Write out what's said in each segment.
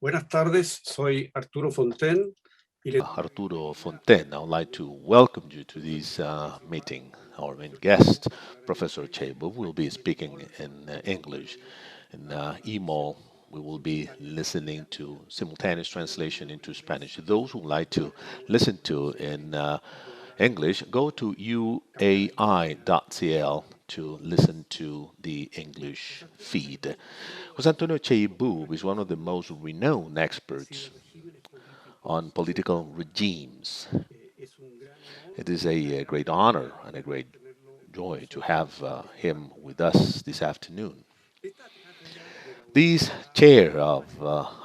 Buenas tardes, soy Arturo Fonten. Arturo Fonten. I would like to welcome you to this meeting. Our main guest, Professor Chebo, will be speaking in English. In email, we will be listening to simultaneous translation into Spanish. Those who would like to listen to in English, go to uai.cl to listen to the English feed. José Antonio Cheibu is one of the most renowned experts on political regimes. It is a great honor and a great joy to have him with us this afternoon. This chair of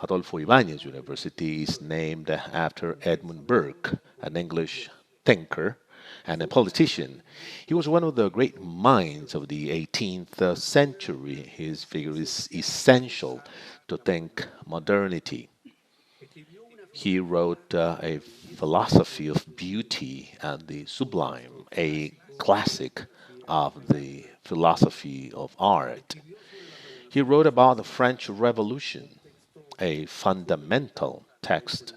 Adolfo Ibáñez University is named after Edmund Burke, an English thinker and a politician. He was one of the great minds of the 18th century. His figure is essential to think modernity. He wrote a philosophy of beauty and the sublime, a classic of the philosophy of art. He wrote about the French Revolution, a fundamental text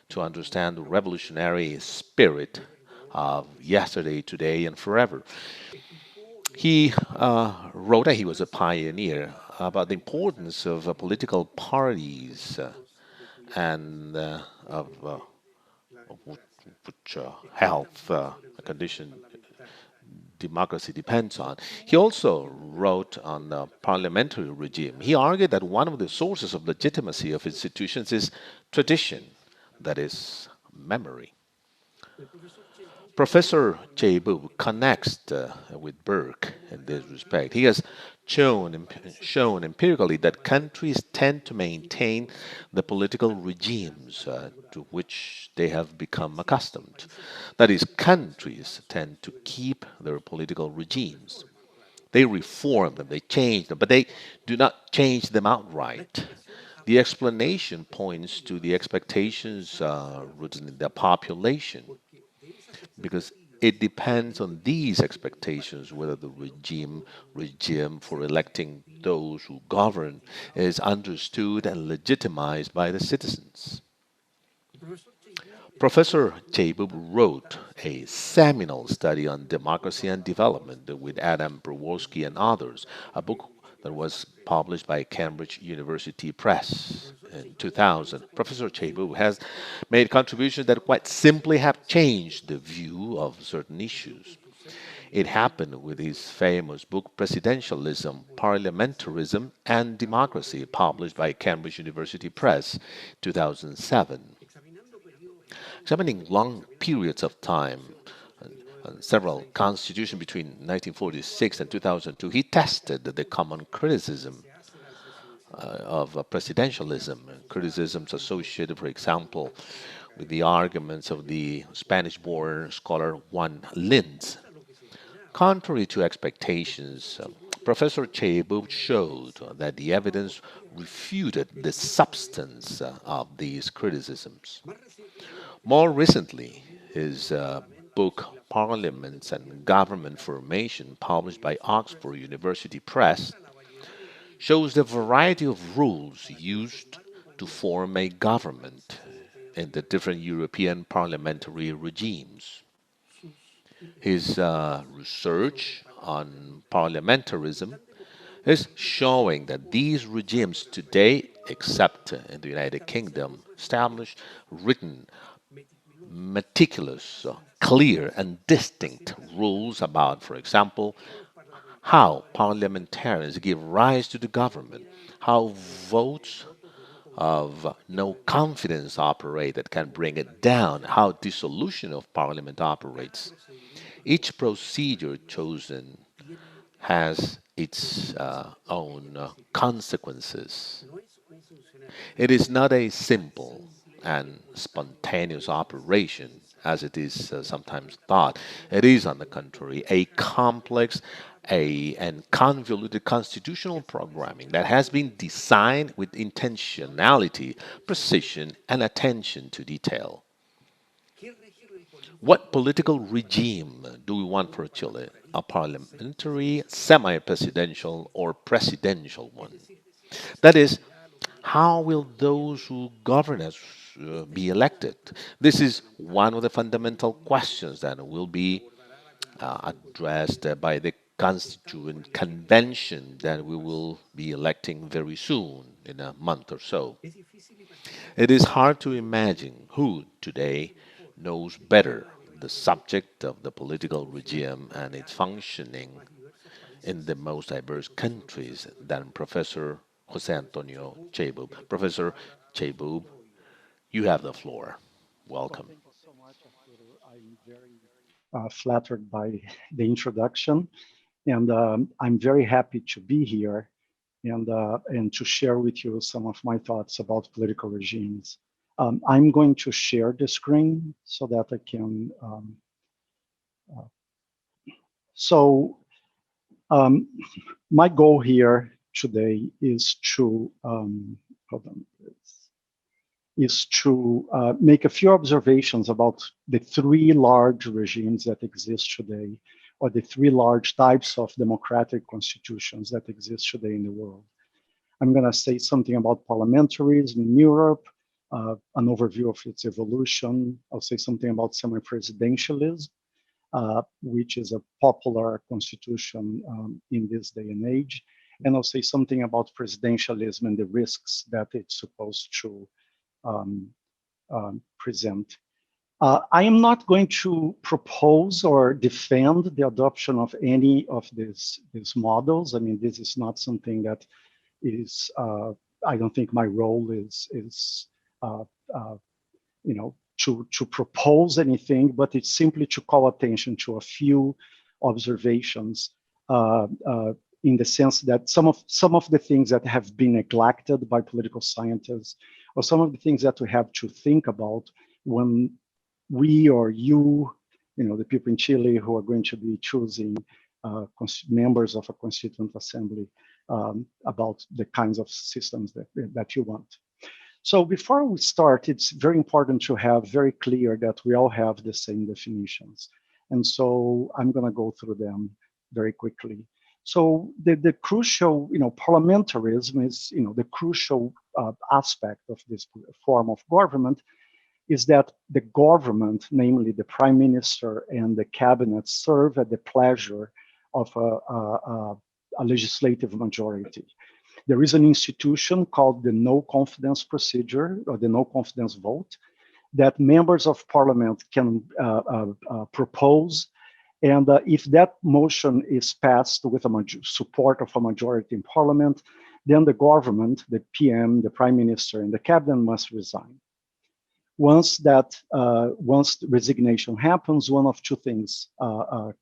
to understand the revolutionary spirit of yesterday, today, and forever. He wrote that he was a pioneer about the importance of political parties and of which health condition democracy depends on. He also wrote on the parliamentary regime. He argued that one of the sources of legitimacy of institutions is tradition, that is, memory. Professor Cheibu connects with Burke in this respect. He has shown empirically that countries tend to maintain the political regimes to which they have become accustomed. That is, countries tend to keep their political regimes. They reform them, they change them, but they do not change them outright. The explanation points to the expectations rooted in the population because it depends on these expectations whether the regime for electing those who govern is understood and legitimized by the citizens. Professor Chebub wrote a seminal study on democracy and development with Adam Prowolski and others, a book that was published by Cambridge University Press in 2000. Professor Chebub has made contributions that quite simply have changed the view of certain issues. It happened with his famous book Presidentialism, Parliamentarism, and Democracy, published by Cambridge University Press 2007. Examining long periods of time and several constitutions between 1946 and 2002, he tested the common criticism of presidentialism, criticisms associated, for example, with the arguments of the Spanish-born scholar Juan Linz. Contrary to expectations, Professor Cheibu showed that the evidence refuted the substance of these criticisms. More recently, his book Parliaments and Government Formation, published by Oxford University Press, shows the variety of rules used to form a government in the different European parliamentary regimes. His research on parliamentarism is showing that these regimes today, except in the United Kingdom, establish written meticulous, clear, and distinct rules about, for example, how parliamentarians give rise to the government, how votes of no confidence operate that can bring it down, how dissolution of parliament operates. Each procedure chosen has its own consequences. It is not a simple and spontaneous operation, as it is sometimes thought. It is, on the contrary, a complex and convoluted constitutional programming that has been designed with intentionality, precision, and attention to detail. What political regime do we want for Chile? A parliamentary, semi presidential, or presidential one? That is, How will those who govern us be elected? This is one of the fundamental questions that will be addressed by the Constituent Convention that we will be electing very soon, in a month or so. It is hard to imagine who today knows better the subject of the political regime and its functioning in the most diverse countries than Professor Jose Antonio Chebub. Professor Chebub, you have the floor. Welcome. Thank you so much, Arturo. I'm very flattered by the introduction, and I'm very happy to be here and to share with you some of my thoughts about political regimes. I'm going to share the screen so that I can. Uh, so um, my goal here today is to hold on, is to make a few observations about the three large regimes that exist today, or the three large types of democratic constitutions that exist today in the world. I'm going to say something about parliamentarism in Europe, an overview of its evolution. I'll say something about semi-presidentialism, which is a popular constitution in this day and age. And I'll say something about presidentialism and the risks that it's supposed to present. I am not going to propose or defend the adoption of any of these models. I mean, this is not something that is, I don't think my role is you know, to propose anything, but it's simply to call attention to a few observations in the sense that some of the things that have been neglected by political scientists, or some of the things that we have to think about when we or you know, the people in Chile who are going to be choosing members of a constituent assembly about the kinds of systems that you want. So before we start, it's very important to have very clear that we all have the same definitions. And so I'm going to go through them very quickly. So the crucial, you know, parliamentarism is, you know, the crucial aspect of this form of government is that the government, namely the prime minister and the cabinet, serve at the pleasure of a legislative majority. There is an institution called the no confidence procedure, or the no confidence vote, that members of parliament can propose. And if that motion is passed with support of a majority in parliament, then the government, the PM, the prime minister, and the cabinet must resign. Once the resignation happens, one of two things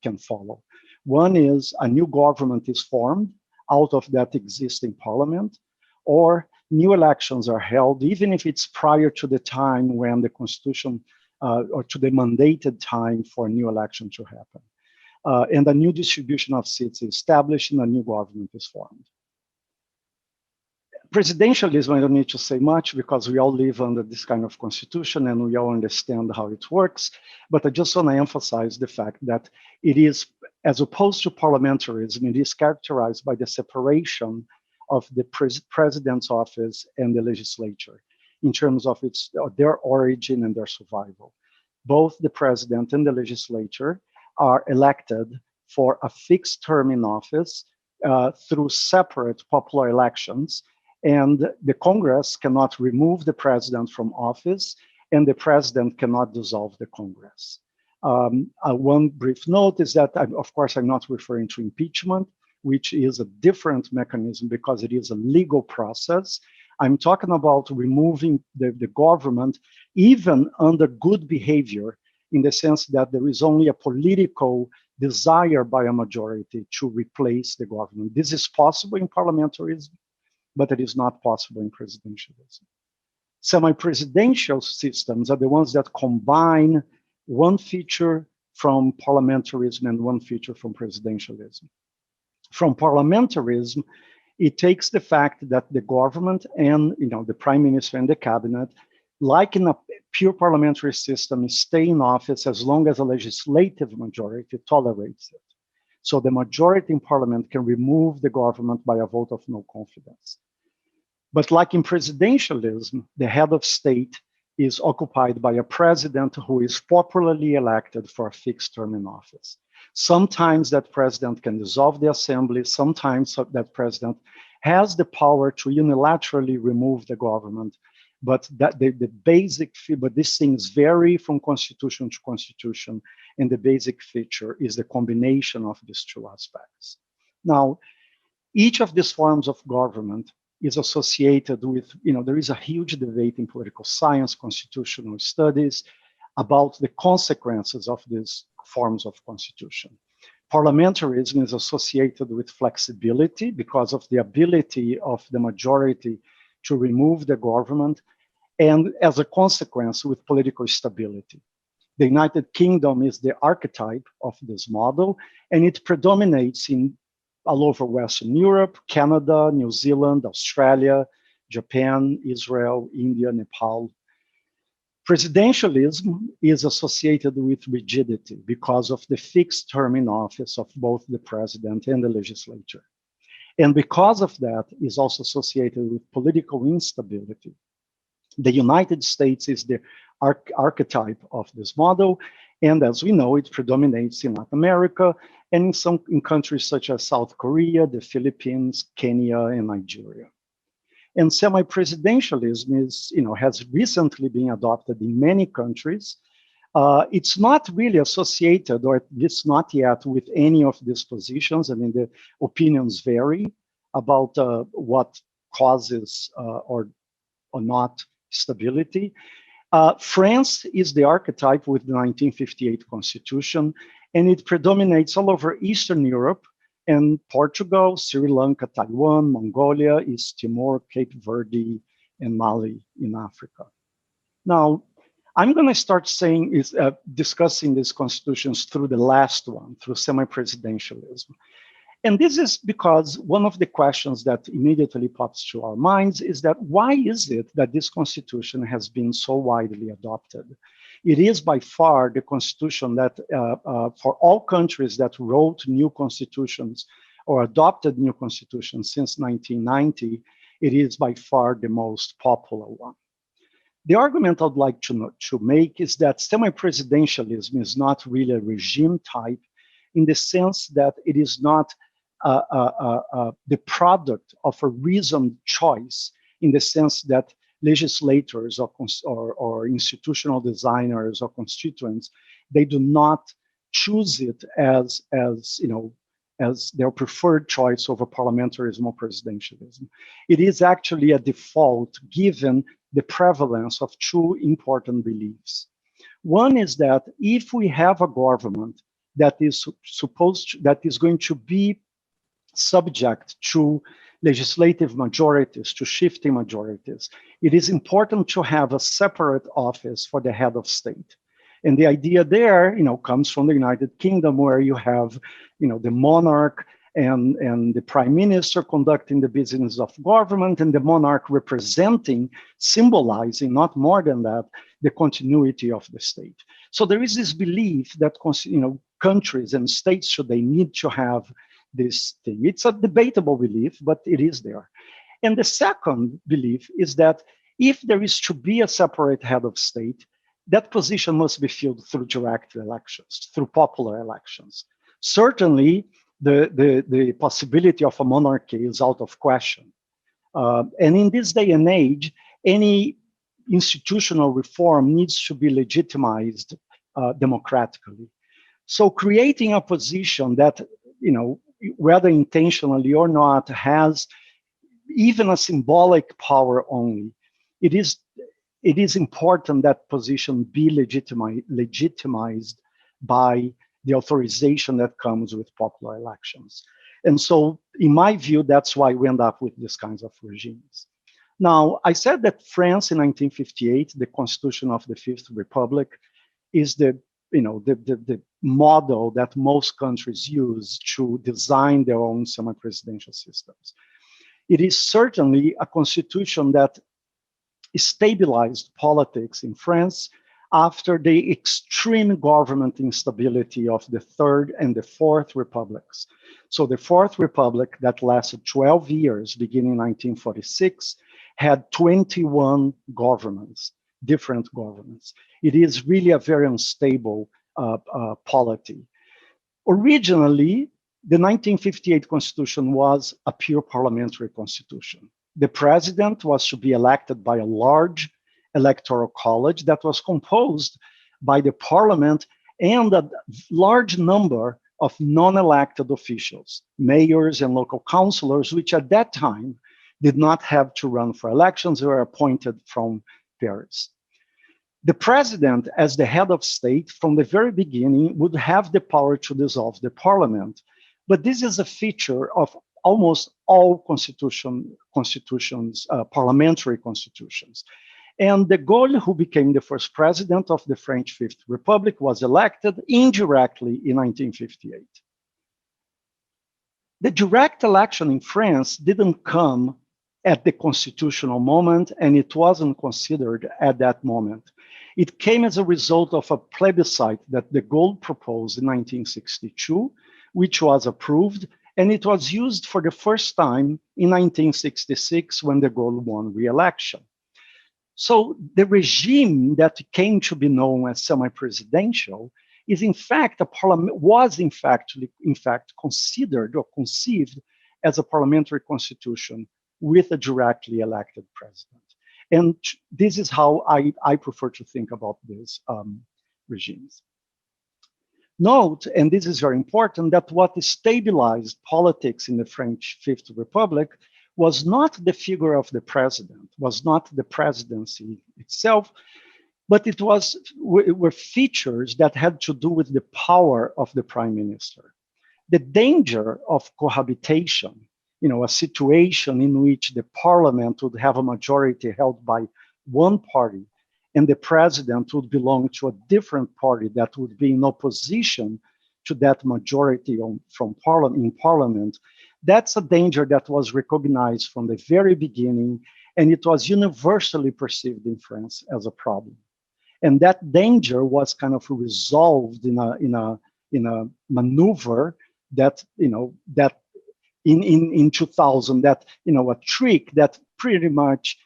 can follow. One is a new government is formed out of that existing parliament, or new elections are held, even if it's prior to the time when the constitution, or to the mandated time for a new election to happen. And a new distribution of seats is established and a new government is formed. Presidentialism, I don't need to say much because we all live under this kind of constitution and we all understand how it works. But I just want to emphasize the fact that it is, as opposed to parliamentarism, it is characterized by the separation of the president's office and the legislature in terms of their origin and their survival. Both the president and the legislature are elected for a fixed term in office through separate popular elections. And the Congress cannot remove the president from office, and the president cannot dissolve the Congress. One brief note is that, of course, I'm not referring to impeachment, which is a different mechanism because it is a legal process. I'm talking about removing the government, even under good behavior, in the sense that there is only a political desire by a majority to replace the government. This is possible in parliamentarism, but it is not possible in presidentialism. Semi-presidential systems are the ones that combine one feature from parliamentarism and one feature from presidentialism. From parliamentarism, it takes the fact that the government and, you know, the prime minister and the cabinet, like in a pure parliamentary system, stay in office as long as a legislative majority tolerates it. So the majority in parliament can remove the government by a vote of no confidence. But like in presidentialism, the head of state is occupied by a president who is popularly elected for a fixed term in office. Sometimes that president can dissolve the assembly. Sometimes that president has the power to unilaterally remove the government. But that but these things vary from constitution to constitution, and the basic feature is the combination of these two aspects. Now, each of these forms of government is associated with, there is a huge debate in political science, constitutional studies, about the consequences of these forms of constitution. Parliamentarism is associated with flexibility because of the ability of the majority to remove the government, and as a consequence, with political stability. The United Kingdom is the archetype of this model, and it predominates in all over Western Europe, Canada, New Zealand, Australia, Japan, Israel, India, Nepal. Presidentialism is associated with rigidity because of the fixed term in office of both the president and the legislature. And because of that, is also associated with political instability. The United States is the archetype of this model, and as we know, it predominates in Latin America and in countries such as South Korea, the Philippines, Kenya, and Nigeria. And semi-presidentialism is, has recently been adopted in many countries. It's not really associated, or at least not yet, with any of these positions. I mean, the opinions vary about what causes or not stability. France is the archetype with the 1958 Constitution, and it predominates all over Eastern Europe and Portugal, Sri Lanka, Taiwan, Mongolia, East Timor, Cape Verde, and Mali in Africa. Now, I'm going to start discussing these constitutions through the last one, through semi-presidentialism. And this is because one of the questions that immediately pops to our minds is that why is it that this constitution has been so widely adopted? It is by far the constitution that for all countries that wrote new constitutions or adopted new constitutions since 1990, it is by far the most popular one. The argument I'd like to make is that semi-presidentialism is not really a regime type in the sense that it is not the product of a reasoned choice, in the sense that legislators or institutional designers or constituents, they do not choose it as their preferred choice over parliamentarism or presidentialism. It is actually a default given the prevalence of two important beliefs. One is that if we have a government that is going to be subject to legislative majorities, to shifting majorities, it is important to have a separate office for the head of state. And the idea there, comes from the United Kingdom, where you have, the monarch and the prime minister conducting the business of government, and the monarch symbolizing, not more than that, the continuity of the state. So there is this belief that, countries and states, should they need to have this thing. It's a debatable belief, but it is there. And the second belief is that if there is to be a separate head of state, that position must be filled through direct elections, through popular elections. Certainly, the possibility of a monarchy is out of question. And in this day and age, any institutional reform needs to be legitimized democratically. So creating a position that, whether intentionally or not, has even a symbolic power only, it is important that position be legitimized by the authorization that comes with popular elections. And so, in my view, that's why we end up with these kinds of regimes. Now, I said that France in 1958, the Constitution of the Fifth Republic, is the model that most countries use to design their own semi-presidential systems. It is certainly a constitution that stabilized politics in France after the extreme government instability of the Third and the Fourth Republics. So the Fourth Republic, that lasted 12 years, beginning in 1946, had 21 governments, different governments. It is really a very unstable polity. Originally, the 1958 Constitution was a pure parliamentary constitution. The president was to be elected by a large electoral college that was composed by the parliament and a large number of non-elected officials, mayors and local councillors, which at that time did not have to run for elections, they were appointed from Paris. The president, as the head of state, from the very beginning, would have the power to dissolve the parliament. But this is a feature of almost all constitutions, parliamentary constitutions. And de Gaulle, who became the first president of the French Fifth Republic, was elected indirectly in 1958. The direct election in France didn't come at the constitutional moment, and it wasn't considered at that moment. It came as a result of a plebiscite that de Gaulle proposed in 1962, which was approved, and it was used for the first time in 1966 when de Gaulle won re-election. So the regime that came to be known as semi-presidential is in fact was in fact considered or conceived as a parliamentary constitution with a directly elected president. And this is how I prefer to think about these regimes. Note, and this is very important, that what stabilized politics in the French Fifth Republic was not the figure of the president, was not the presidency itself, but it were features that had to do with the power of the prime minister. The danger of cohabitation, a situation in which the parliament would have a majority held by one party and the president would belong to a different party that would be in opposition to that majority in parliament, that's a danger that was recognized from the very beginning, and it was universally perceived in France as a problem. And that danger was kind of resolved in a maneuver that in 2000, a trick that pretty much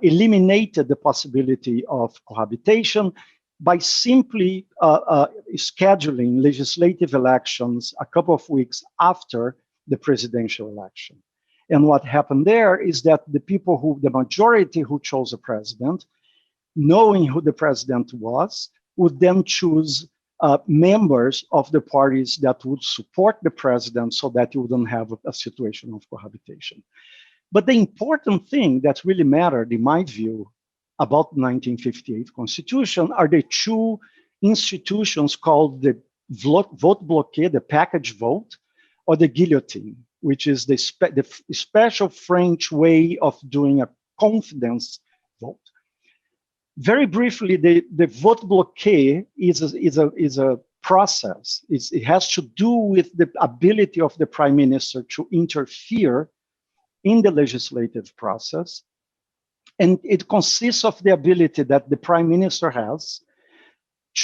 eliminated the possibility of cohabitation by simply scheduling legislative elections a couple of weeks after the presidential election. And what happened there is that the majority who chose a president, knowing who the president was, would then choose members of the parties that would support the president so that you wouldn't have a situation of cohabitation. But the important thing that really mattered, in my view, about the 1958 Constitution are the two institutions called the vote bloqué, the package vote, or the guillotine, which is the special French way of doing a confidence vote. Very briefly, the vote bloqué is a process. It has to do with the ability of the prime minister to interfere in the legislative process. And it consists of the ability that the prime minister has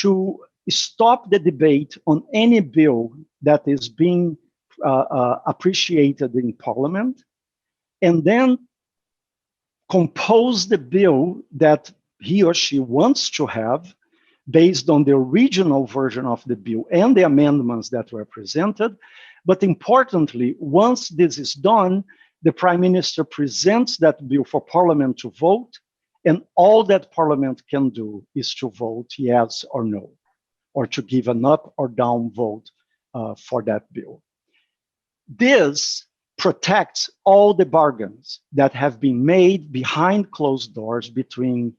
to stop the debate on any bill that is being appreciated in parliament, and then compose the bill that he or she wants to have based on the original version of the bill and the amendments that were presented. But importantly, once this is done, the prime minister presents that bill for parliament to vote, and all that parliament can do is to vote yes or no, or to give an up or down vote for that bill. This protects all the bargains that have been made behind closed doors between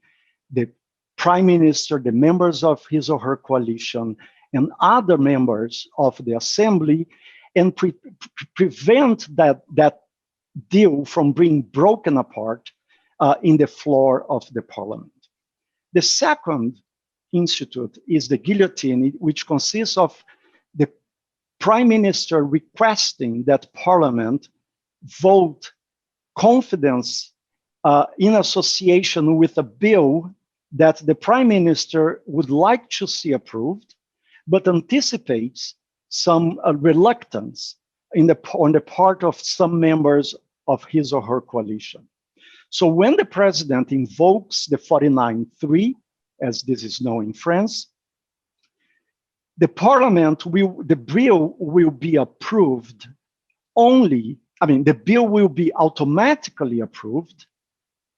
the prime minister, the members of his or her coalition, and other members of the assembly, and prevent that deal from being broken apart in the floor of the parliament. The second institute is the guillotine, which consists of the prime minister requesting that parliament vote confidence in association with a bill that the prime minister would like to see approved, but anticipates some reluctance on the part of some members of his or her coalition. So when the president invokes the 49.3, as this is known in France, the bill will be approved only, the bill will be automatically approved,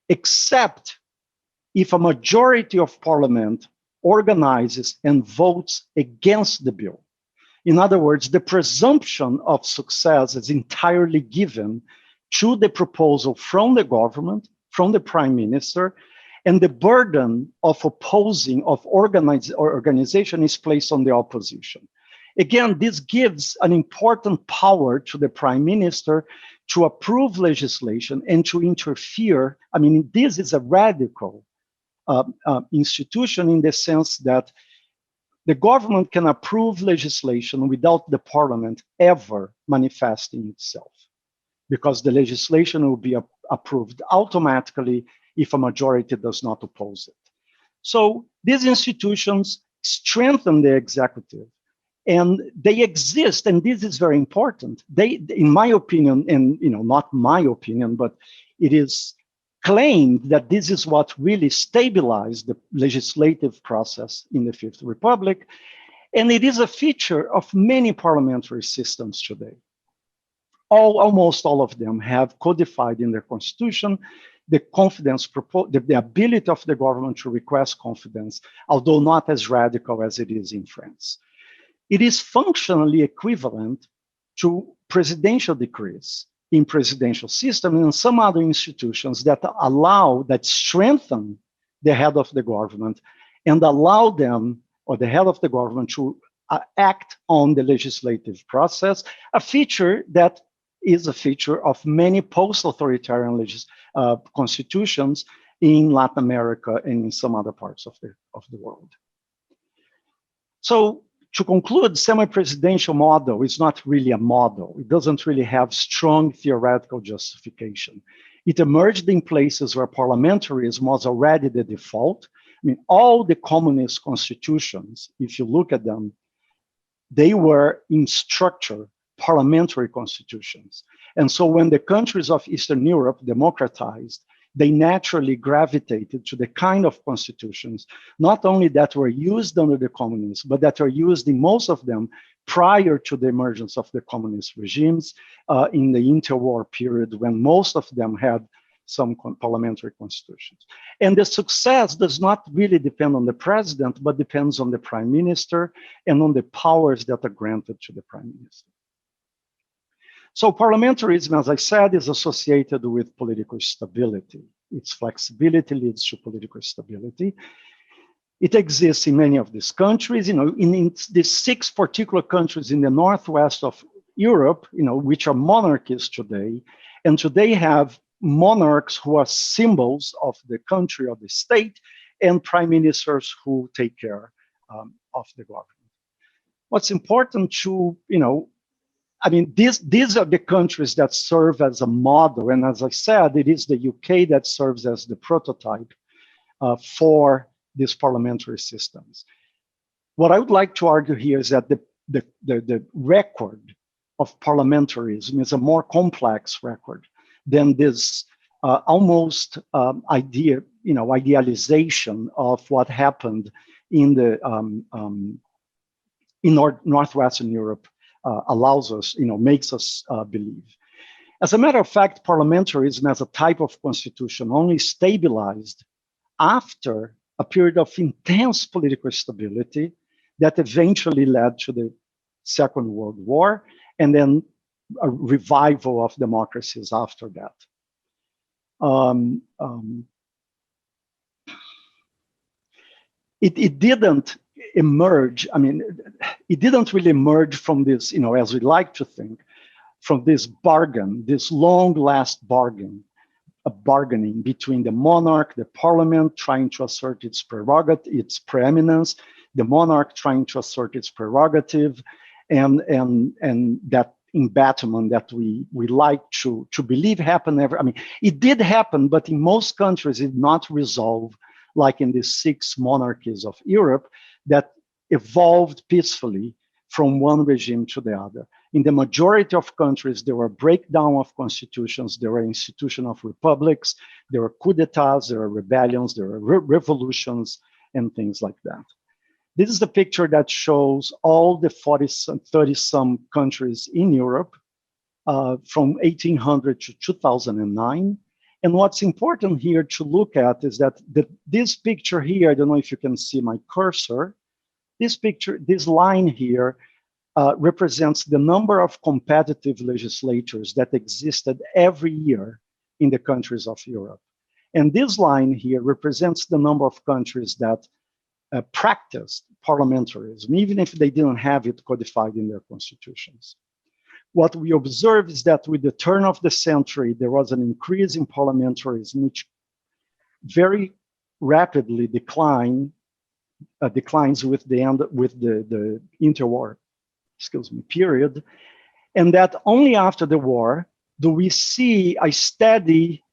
except if a majority of parliament organizes and votes against the bill. In other words, the presumption of success is entirely given to the proposal from the government, from the prime minister, and the burden of opposing, of organization is placed on the opposition. Again, this gives an important power to the prime minister to approve legislation and to interfere. This is a radical institution in the sense that the government can approve legislation without the parliament ever manifesting itself, because the legislation will be approved automatically if a majority does not oppose it. So these institutions strengthen the executive, and they exist, and this is very important. They, in my opinion, and not my opinion, but it is claimed that this is what really stabilized the legislative process in the Fifth Republic, and it is a feature of many parliamentary systems today. Almost all of them have codified in their constitution the confidence, the ability of the government to request confidence, although not as radical as it is in France. It is functionally equivalent to presidential decrees in presidential system and some other institutions that strengthen the head of the government and allow them, or the head of the government, to act on the legislative process, a feature that is a feature of many post-authoritarian constitutions in Latin America and in some other parts of the world. So, to conclude, semi-presidential model is not really a model. It doesn't really have strong theoretical justification. It emerged in places where parliamentarism was already the default. All the communist constitutions, if you look at them, they were in structure parliamentary constitutions. And so when the countries of Eastern Europe democratized, they naturally gravitated to the kind of constitutions, not only that were used under the communists, but that are used in most of them prior to the emergence of the communist regimes in the interwar period, when most of them had some parliamentary constitutions. And the success does not really depend on the president, but depends on the prime minister and on the powers that are granted to the prime minister. So parliamentarism, as I said, is associated with political stability. Its flexibility leads to political stability. It exists in many of these countries, in the 6 particular countries in the northwest of Europe, which are monarchies today, and today have monarchs who are symbols of the country or the state, and prime ministers who take care of the government. What's important to, these are the countries that serve as a model. And as I said, it is the UK that serves as the prototype for these parliamentary systems. What I would like to argue here is that the record of parliamentarism is a more complex record than this almost idealization of what happened in Northwestern Europe allows us, makes us believe. As a matter of fact, parliamentarism as a type of constitution only stabilized after a period of intense political stability that eventually led to the Second World War, and then a revival of democracies after that. It didn't emerge, it didn't really emerge from this, as we like to think, from this bargain, this long-last bargain, a bargaining between the monarch, the parliament trying to assert its prerogative, its preeminence, the monarch trying to assert its prerogative, and that embattlement that we like to believe happened it did happen, but in most countries it did not resolve like in the 6 monarchies of Europe that evolved peacefully from one regime to the other. In the majority of countries, there were breakdown of constitutions, there were institution of republics, there were coups d'etats, there were rebellions, there were revolutions, and things like that. This is the picture that shows all the 30-some countries in Europe from 1800 to 2009. And what's important here to look at is that this picture here, I don't know if you can see my cursor, this picture, this line here represents the number of competitive legislatures that existed every year in the countries of Europe. And this line here represents the number of countries that practiced parliamentarism, even if they didn't have it codified in their constitutions. What we observe is that with the turn of the century, there was an increase in parliamentarism, which very rapidly declines with the end, with the interwar, period. And that only after the war do we see a steady,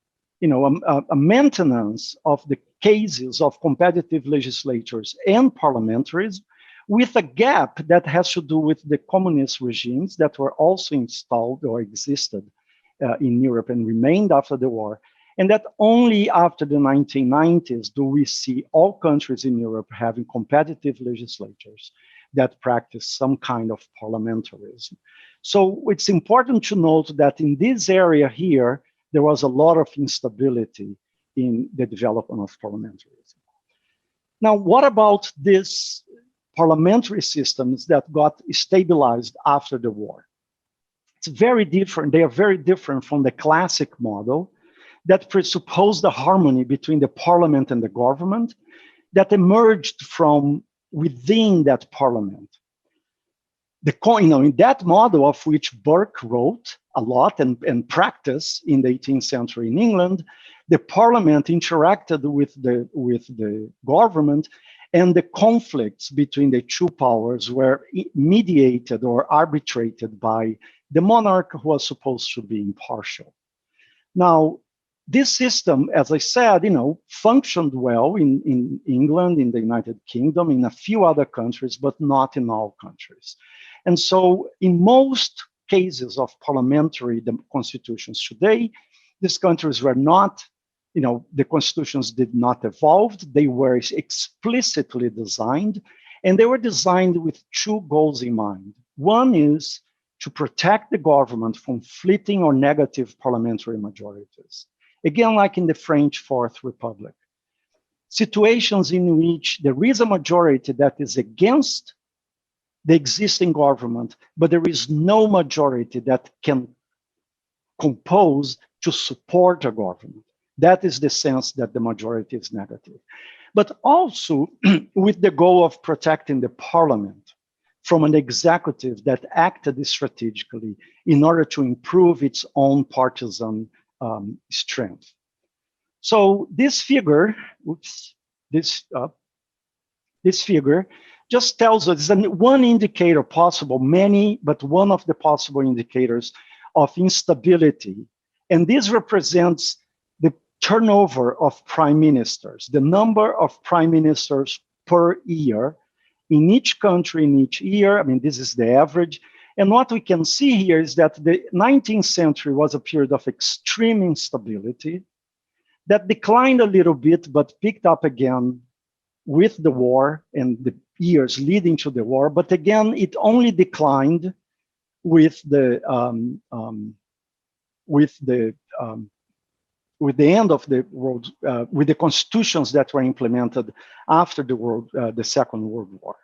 a maintenance of the cases of competitive legislatures and parliamentarism, with a gap that has to do with the communist regimes that were also installed or existed in Europe and remained after the war. And that only after the 1990s do we see all countries in Europe having competitive legislatures that practice some kind of parliamentarism. So it's important to note that in this area here, there was a lot of instability in the development of parliamentarism. Now, what about these parliamentary systems that got stabilized after the war? It's very different. They are very different from the classic model that presupposed the harmony between the parliament and the government that emerged from within that parliament. In that model, of which Burke wrote a lot and practiced in the 18th century in England, the parliament interacted with the government, and the conflicts between the two powers were mediated or arbitrated by the monarch, who was supposed to be impartial. Now, this system, as I said, functioned well in England, in the United Kingdom, in a few other countries, but not in all countries. And so in most cases of parliamentary constitutions today, these countries were not, the constitutions did not evolve. They were explicitly designed, and they were designed with two goals in mind. One is to protect the government from fleeting or negative parliamentary majorities. Again, like in the French Fourth Republic. Situations in which there is a majority that is against the existing government, but there is no majority that can compose to support a government. That is the sense that the majority is negative. But also with the goal of protecting the parliament from an executive that acted strategically in order to improve its own partisan strength. So this figure, this figure just tells us one indicator possible, many, but one of the possible indicators of instability. And this represents the turnover of prime ministers, the number of prime ministers per year in each country in each year. I mean, this is the average. And what we can see here is that the 19th century was a period of extreme instability that declined a little bit, but picked up again with the war and the years leading to the war. But again, it only declined with the end of the world, with the constitutions that were implemented after the Second World War.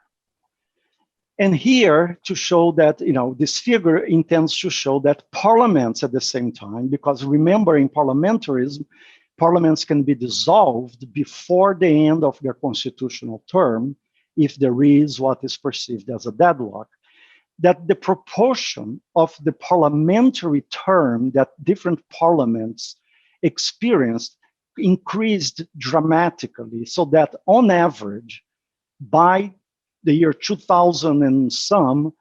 And here to show that, this figure intends to show that parliaments at the same time, because remember in parliamentarism, parliaments can be dissolved before the end of their constitutional term if there is what is perceived as a deadlock, that the proportion of the parliamentary term that different parliaments experienced increased dramatically, so that on average, by the year 2000 and some,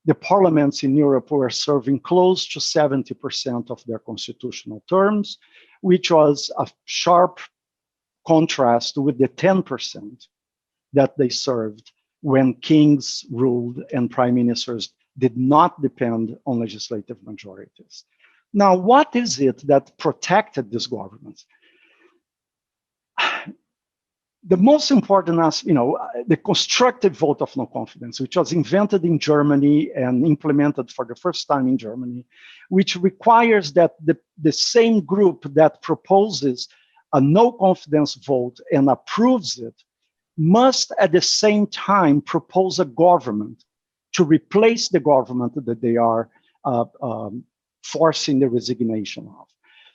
the parliaments in Europe were serving close to 70% of their constitutional terms, which was a sharp contrast with the 10% that they served when kings ruled and prime ministers did not depend on legislative majorities. Now, what is it that protected these governments? The most important, the constructive vote of no confidence, which was invented in Germany and implemented for the first time in Germany, which requires that the same group that proposes a no confidence vote and approves it must at the same time propose a government to replace the government that they are forcing the resignation of.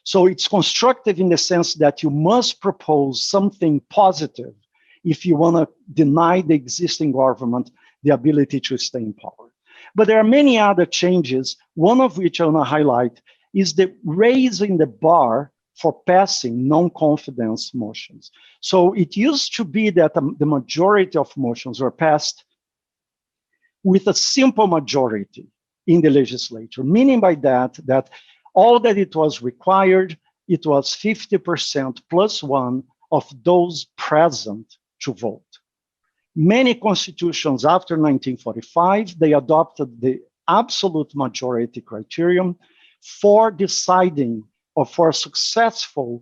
So it's constructive in the sense that you must propose something positive if you want to deny the existing government the ability to stay in power. But there are many other changes, one of which I want to highlight is the raising the bar for passing non-confidence motions. So it used to be that the majority of motions were passed with a simple majority in the legislature, meaning by that all that it was required, it was 50% plus one of those present to vote. Many constitutions after 1945, they adopted the absolute majority criterion for deciding or for a successful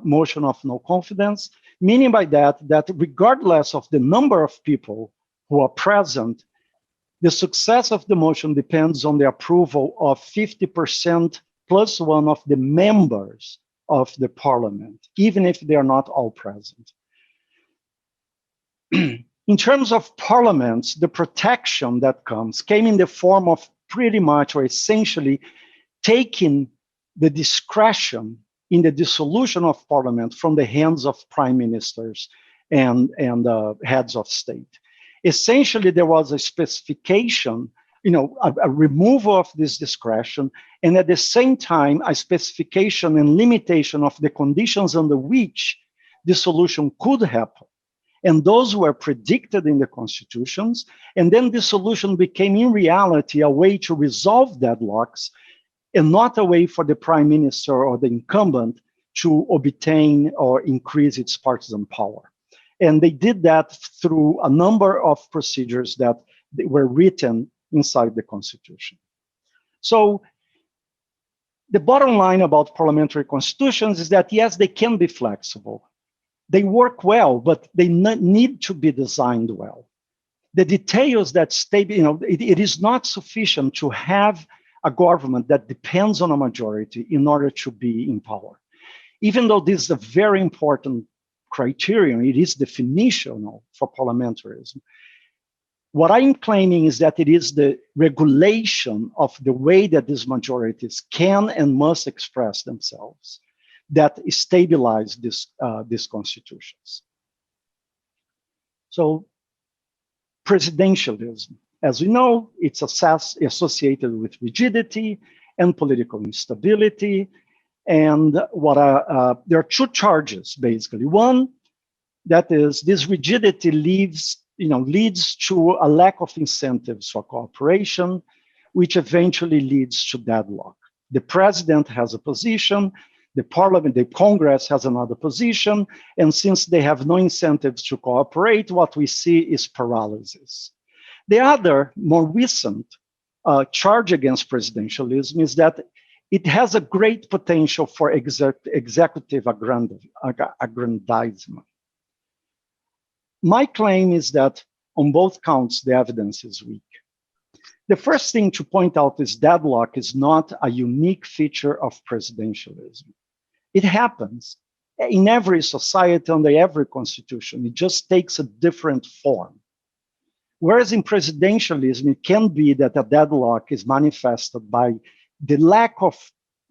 motion of no confidence, meaning by that regardless of the number of people who are present, the success of the motion depends on the approval of 50% plus one of the members of the parliament, even if they are not all present. In terms of parliaments, the protection that came in the form of pretty much or essentially taking the discretion in the dissolution of parliament from the hands of prime ministers and heads of state. Essentially, there was a specification, a removal of this discretion, and at the same time, a specification and limitation of the conditions under which dissolution could happen. And those were predicted in the constitutions, and then dissolution became in reality a way to resolve deadlocks and not a way for the prime minister or the incumbent to obtain or increase its partisan power. And they did that through a number of procedures that were written inside the Constitution. So the bottom line about parliamentary constitutions is that, yes, they can be flexible. They work well, but they need to be designed well. The details that stay, it is not sufficient to have a government that depends on a majority in order to be in power. Even though this is a very important criterion, it is definitional for parliamentarism. What I'm claiming is that it is the regulation of the way that these majorities can and must express themselves that stabilize these constitutions. So presidentialism, as we know, it's associated with rigidity and political instability. And there are two charges, basically. One, that is, this rigidity leads to a lack of incentives for cooperation, which eventually leads to deadlock. The president has a position, the parliament, the Congress has another position, and since they have no incentives to cooperate, what we see is paralysis. The other, more recent charge against presidentialism is that it has a great potential for executive aggrandizement. My claim is that on both counts, the evidence is weak. The first thing to point out is deadlock is not a unique feature of presidentialism. It happens in every society, under every constitution. It just takes a different form. Whereas in presidentialism, it can be that a deadlock is manifested by the lack of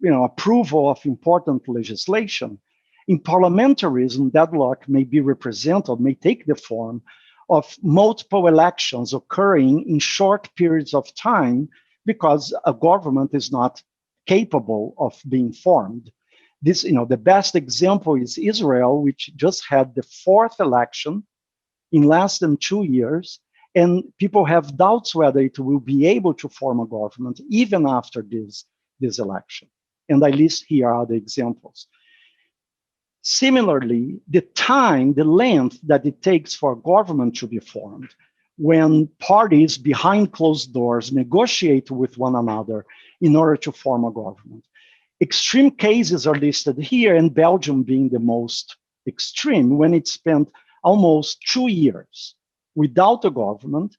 approval of important legislation. In parliamentarism, deadlock may be represented, may take the form of multiple elections occurring in short periods of time because a government is not capable of being formed. This, the best example is Israel, which just had the fourth election in less than 2 years, and people have doubts whether it will be able to form a government even after this election. And I list here are the examples. Similarly, the length that it takes for a government to be formed when parties behind closed doors negotiate with one another in order to form a government. Extreme cases are listed here, and Belgium being the most extreme, when it spent almost 2 years without a government,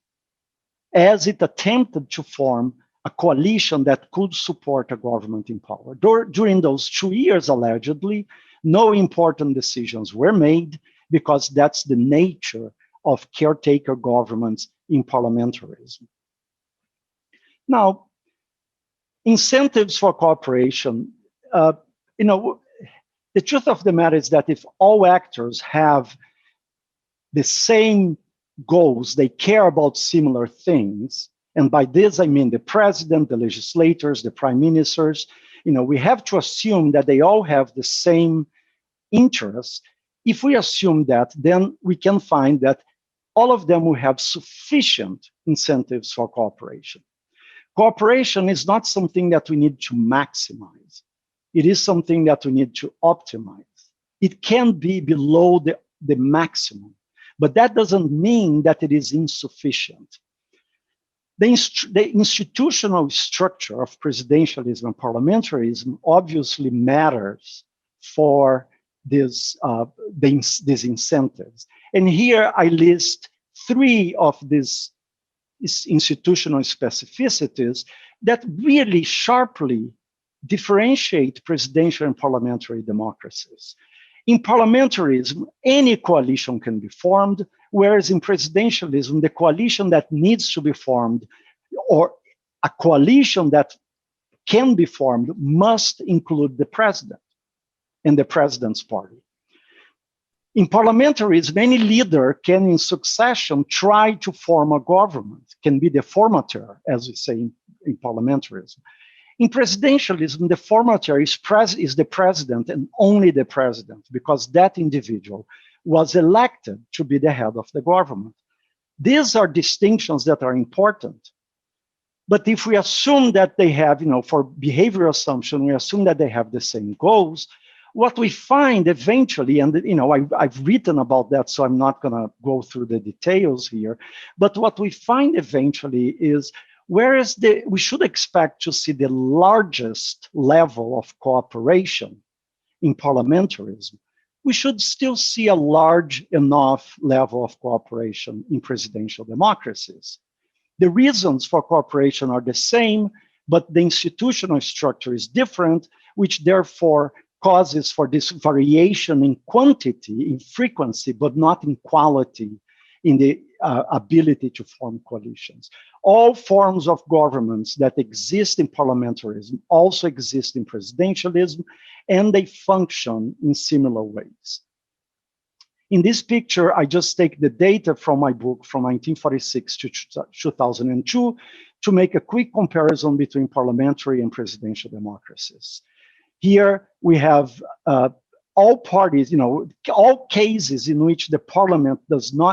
as it attempted to form a coalition that could support a government in power. During those 2 years, allegedly, no important decisions were made, because that's the nature of caretaker governments in parliamentarism. Now, incentives for cooperation, the truth of the matter is that if all actors have the same goals, they care about similar things, and by this I mean the president, the legislators, the prime ministers, we have to assume that they all have the same interests. If we assume that, then we can find that all of them will have sufficient incentives for cooperation. Cooperation is not something that we need to maximize. It is something that we need to optimize. It can be below the maximum, but that doesn't mean that it is insufficient. The institutional structure of presidentialism and parliamentarism obviously matters for these incentives. And here I list 3 of these institutional specificities that really sharply differentiate presidential and parliamentary democracies. In parliamentarism, any coalition can be formed, whereas in presidentialism, the coalition that needs to be formed, or a coalition that can be formed, must include the president and the president's party. In parliamentarism, any leader can, in succession, try to form a government, can be the formateur, as we say in parliamentarism. In presidentialism, the formateur is the president and only the president, because that individual was elected to be the head of the government. These are distinctions that are important. But if we assume that they have, for behavioral assumption, we assume that they have the same goals, what we find eventually, and I've written about that, so I'm not going to go through the details here, but what we find eventually is, whereas we should expect to see the largest level of cooperation in parliamentarism, we should still see a large enough level of cooperation in presidential democracies. The reasons for cooperation are the same, but the institutional structure is different, which therefore causes for this variation in quantity, in frequency, but not in quality, in the ability to form coalitions. All forms of governments that exist in parliamentarism also exist in presidentialism, and they function in similar ways. In this picture, I just take the data from my book from 1946 to 2002 to make a quick comparison between parliamentary and presidential democracies. Here we have all parties, all cases in which the parliament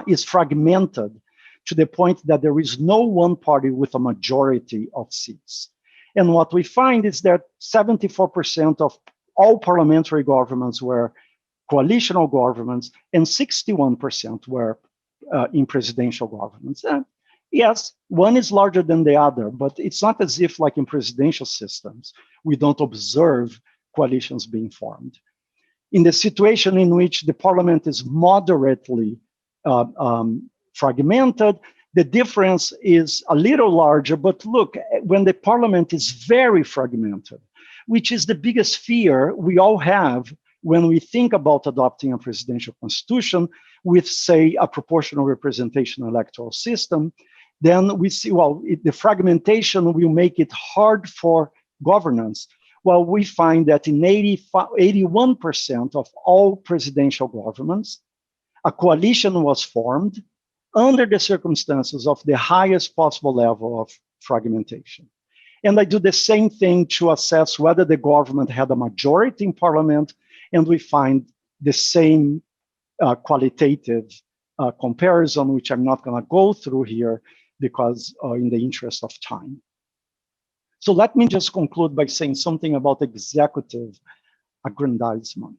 is fragmented to the point that there is no one party with a majority of seats. And what we find is that 74% of all parliamentary governments were coalitional governments, and 61% were in presidential governments. Yes, one is larger than the other, but it's not as if, like in presidential systems, we don't observe coalitions being formed. In the situation in which the parliament is moderately fragmented, the difference is a little larger, but look, when the parliament is very fragmented, which is the biggest fear we all have when we think about adopting a presidential constitution with, say, a proportional representation electoral system, then we see, the fragmentation will make it hard for governance. Well, we find that in 81% of all presidential governments, a coalition was formed under the circumstances of the highest possible level of fragmentation. And I do the same thing to assess whether the government had a majority in parliament, and we find the same qualitative comparison, which I'm not going to go through here because in the interest of time. So let me just conclude by saying something about executive aggrandizement.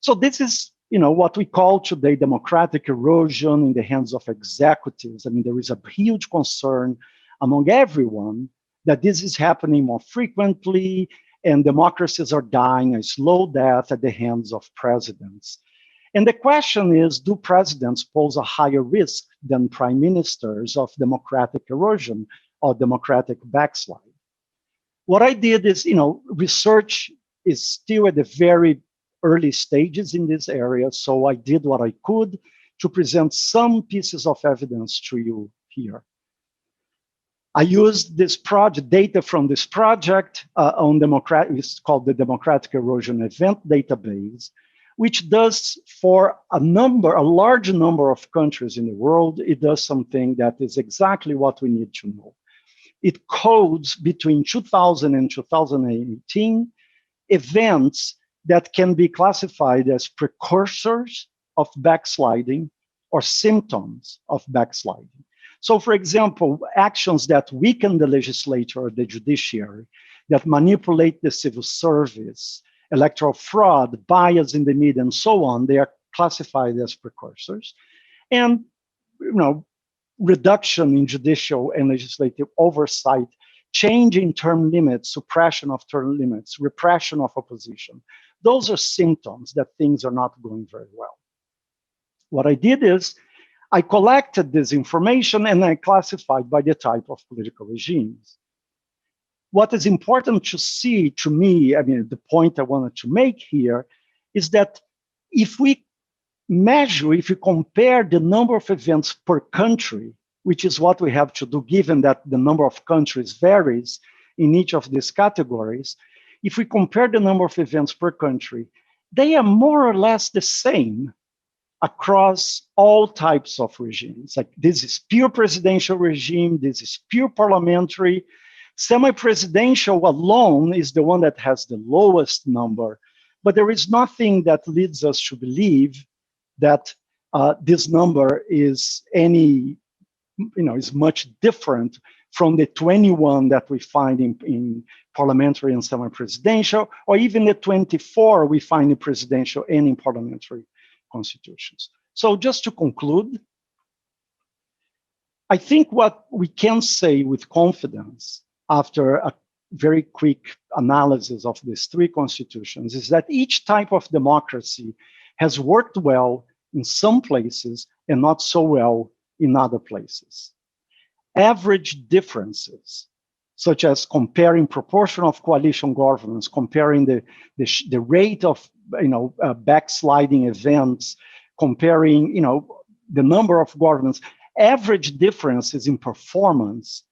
So this is, what we call today democratic erosion in the hands of executives. I mean, there is a huge concern among everyone that this is happening more frequently and democracies are dying a slow death at the hands of presidents. And the question is, do presidents pose a higher risk than prime ministers of democratic erosion or democratic backslide? What I did is, research is still at the very early stages in this area, so I did what I could to present some pieces of evidence to you here. I used this project, data from this project on it's called the Democratic Erosion Event Database, which does for a large number of countries in the world, it does something that is exactly what we need to know. It codes between 2000 and 2018 events that can be classified as precursors of backsliding or symptoms of backsliding. So, for example, actions that weaken the legislature or the judiciary, that manipulate the civil service, electoral fraud, bias in the media, and so on, they are classified as precursors. And, reduction in judicial and legislative oversight, change in term limits, suppression of term limits, repression of opposition. Those are symptoms that things are not going very well. What I did is I collected this information and I classified by the type of political regimes. What is important to see, to me, the point I wanted to make here is that if we compare the number of events per country, which is what we have to do given that the number of countries varies in each of these categories, if we compare the number of events per country, they are more or less the same across all types of regimes. Like this is pure presidential regime, this is pure parliamentary. Semi-presidential alone is the one that has the lowest number, but there is nothing that leads us to believe that this number is is much different from the 21 that we find in parliamentary and semi-presidential, or even the 24 we find in presidential and in parliamentary constitutions. So just to conclude, I think what we can say with confidence after a very quick analysis of these three constitutions is that each type of democracy has worked well in some places and not so well in other places. Average differences, such as comparing proportion of coalition governments, comparing the rate of backsliding events, comparing the number of governments, average differences in performance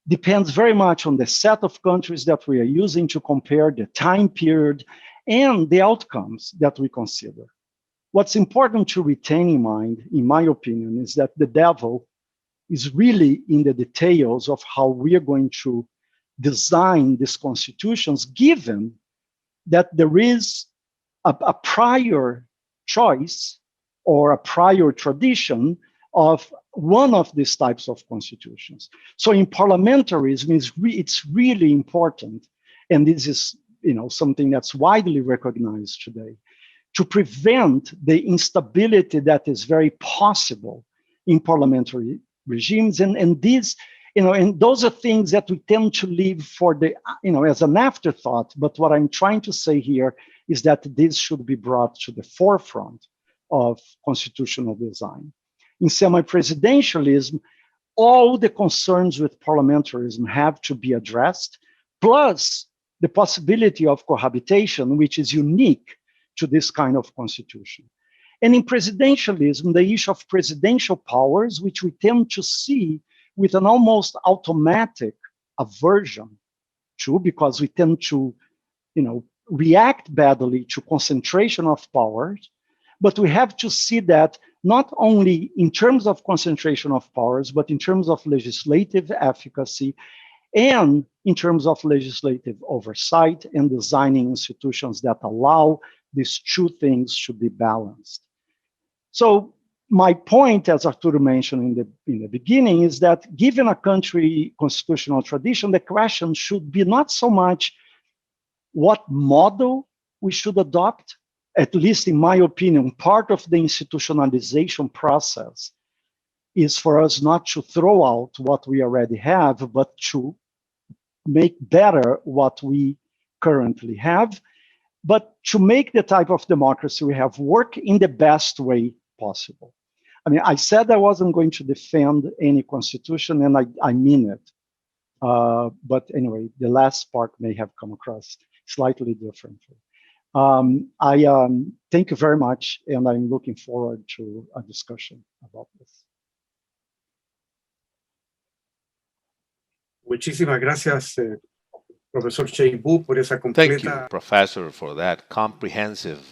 depends very much on the set of countries that we are using to compare, the time period, and the outcomes that we consider. What's important to retain in mind, in my opinion, is that the devil is really in the details of how we are going to design these constitutions, given that there is a prior choice or a prior tradition of one of these types of constitutions. So in parliamentarism, it's really important, and this is something that's widely recognized today, to prevent the instability that is very possible in parliamentary regimes. And these, and those are things that we tend to leave for the, as an afterthought. But what I'm trying to say here is that this should be brought to the forefront of constitutional design. In semi-presidentialism, all the concerns with parliamentarism have to be addressed, plus the possibility of cohabitation, which is unique to this kind of constitution. And in presidentialism, the issue of presidential powers, which we tend to see with an almost automatic aversion to, because we tend to, react badly to concentration of powers, but we have to see that not only in terms of concentration of powers, but in terms of legislative efficacy and in terms of legislative oversight and designing institutions that allow these two things to be balanced. So my point, as Arturo mentioned in the beginning, is that given a country constitutional tradition, the question should be not so much what model we should adopt at least in my opinion, part of the institutionalization process is for us not to throw out what we already have, but to make better what we currently have, but to make the type of democracy we have work in the best way possible. I mean, I said I wasn't going to defend any constitution, and I mean it. But anyway, the last part may have come across slightly differently. I thank you very much, and I'm looking forward to a discussion about this. Muchísimas gracias, profesor Cheibu, por esa Thank you, completa. Professor, for that comprehensive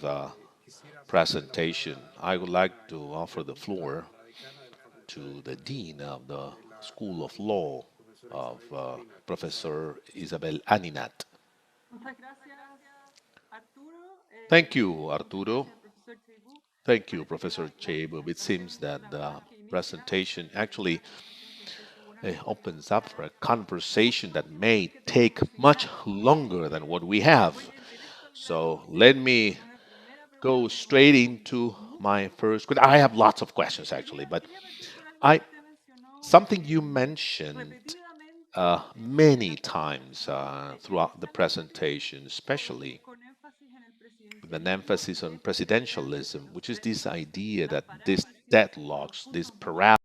presentation. I would like to offer the floor to the Dean of the School of Law, of Professor Isabel Aninat. Thank you, Arturo. Thank you, Professor Cheibu. It seems that the presentation actually opens up for a conversation that may take much longer than what we have. So let me go straight into my first question. I have lots of questions actually, but something you mentioned many times throughout the presentation, especially with an emphasis on presidentialism, which is this idea that these deadlocks, these paralysis,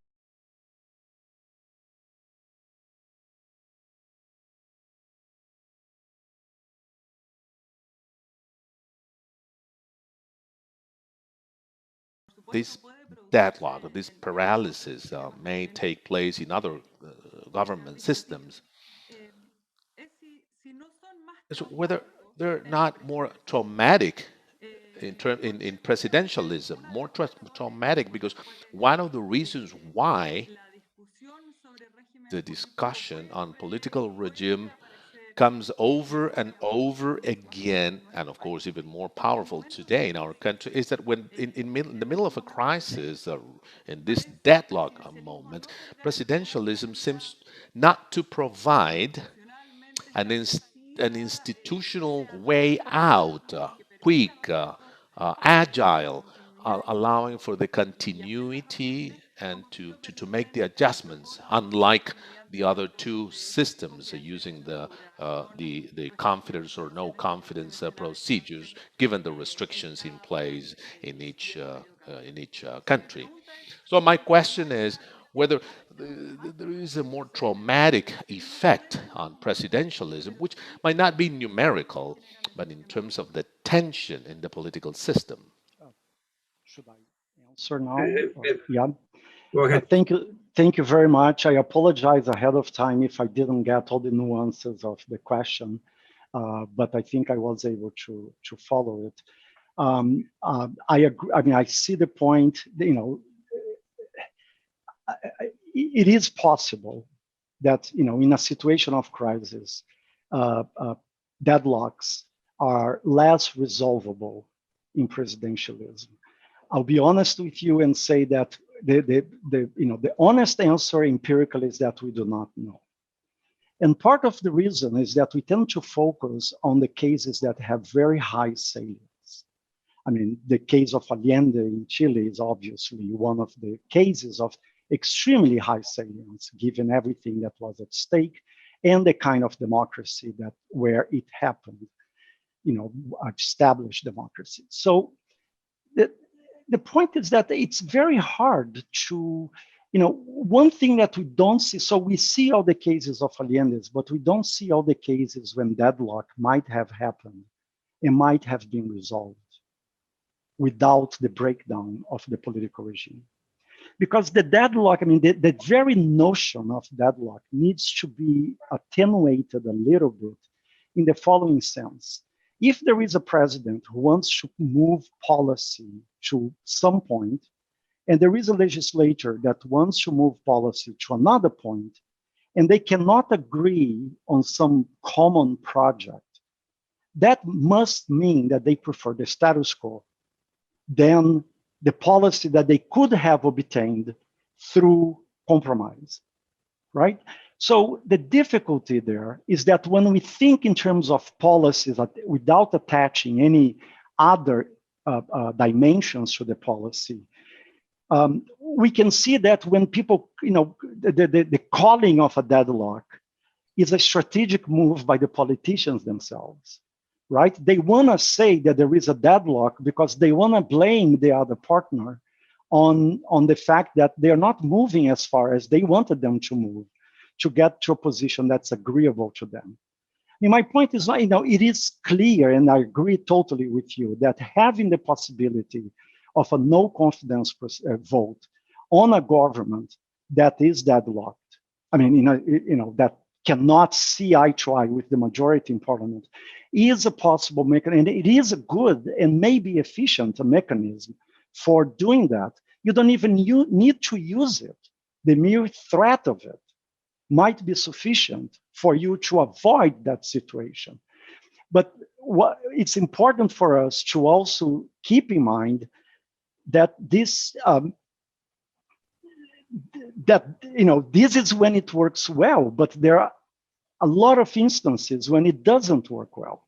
this deadlock, this paralysis may take place in other government systems. So whether they're not more traumatic in presidentialism, more traumatic, because one of the reasons why the discussion on political regime comes over and over again, and of course even more powerful today in our country, is that when in the middle of a crisis, in this deadlock moment, presidentialism seems not to provide an institutional way out, quick, agile, allowing for the continuity and to make the adjustments, unlike the other two systems using the confidence or no confidence procedures, given the restrictions in place in each country. So my question is whether there is a more traumatic effect on presidentialism, which might not be numerical, but in terms of the tension in the political system. Should I answer now? Yeah. Go ahead. Thank you very much. I apologize ahead of time if I didn't get all the nuances of the question, but I think I was able to follow it. I agree. I mean, I see the point. You know, it is possible that, you know, in a situation of crisis, deadlocks are less resolvable in presidentialism. I'll be honest with you and say that the honest answer empirically is that we do not know. And part of the reason is that we tend to focus on the cases that have very high salience. I mean, the case of Allende in Chile is obviously one of the cases of extremely high salience, given everything that was at stake and the kind of democracy that where it happened, you know, established democracy. So the point is that it's very hard to, you know, one thing that we don't see, so we see all the cases of Allende's, but we don't see all the cases when deadlock might have happened and might have been resolved without the breakdown of the political regime. Because the deadlock, I mean, the very notion of deadlock needs to be attenuated a little bit in the following sense. If there is a president who wants to move policy to some point, and there is a legislature that wants to move policy to another point, and they cannot agree on some common project, that must mean that they prefer the status quo than the policy that they could have obtained through compromise, right? So the difficulty there is that when we think in terms of policies without attaching any other dimensions to the policy. We can see that when people, the calling of a deadlock is a strategic move by the politicians themselves, right? They want to say that there is a deadlock because they want to blame the other partner on the fact that they're not moving as far as they wanted them to move to get to a position that's agreeable to them. My point is, it is clear, and I agree totally with you, that having the possibility of a no confidence vote on a government that is deadlocked, that cannot see eye to eye with the majority in parliament, is a possible mechanism. And it is a good and maybe efficient mechanism for doing that. You don't even need to use it. The mere threat of it might be sufficient for you to avoid that situation. But it's important for us to also keep in mind that this this is when it works well, but there are a lot of instances when it doesn't work well.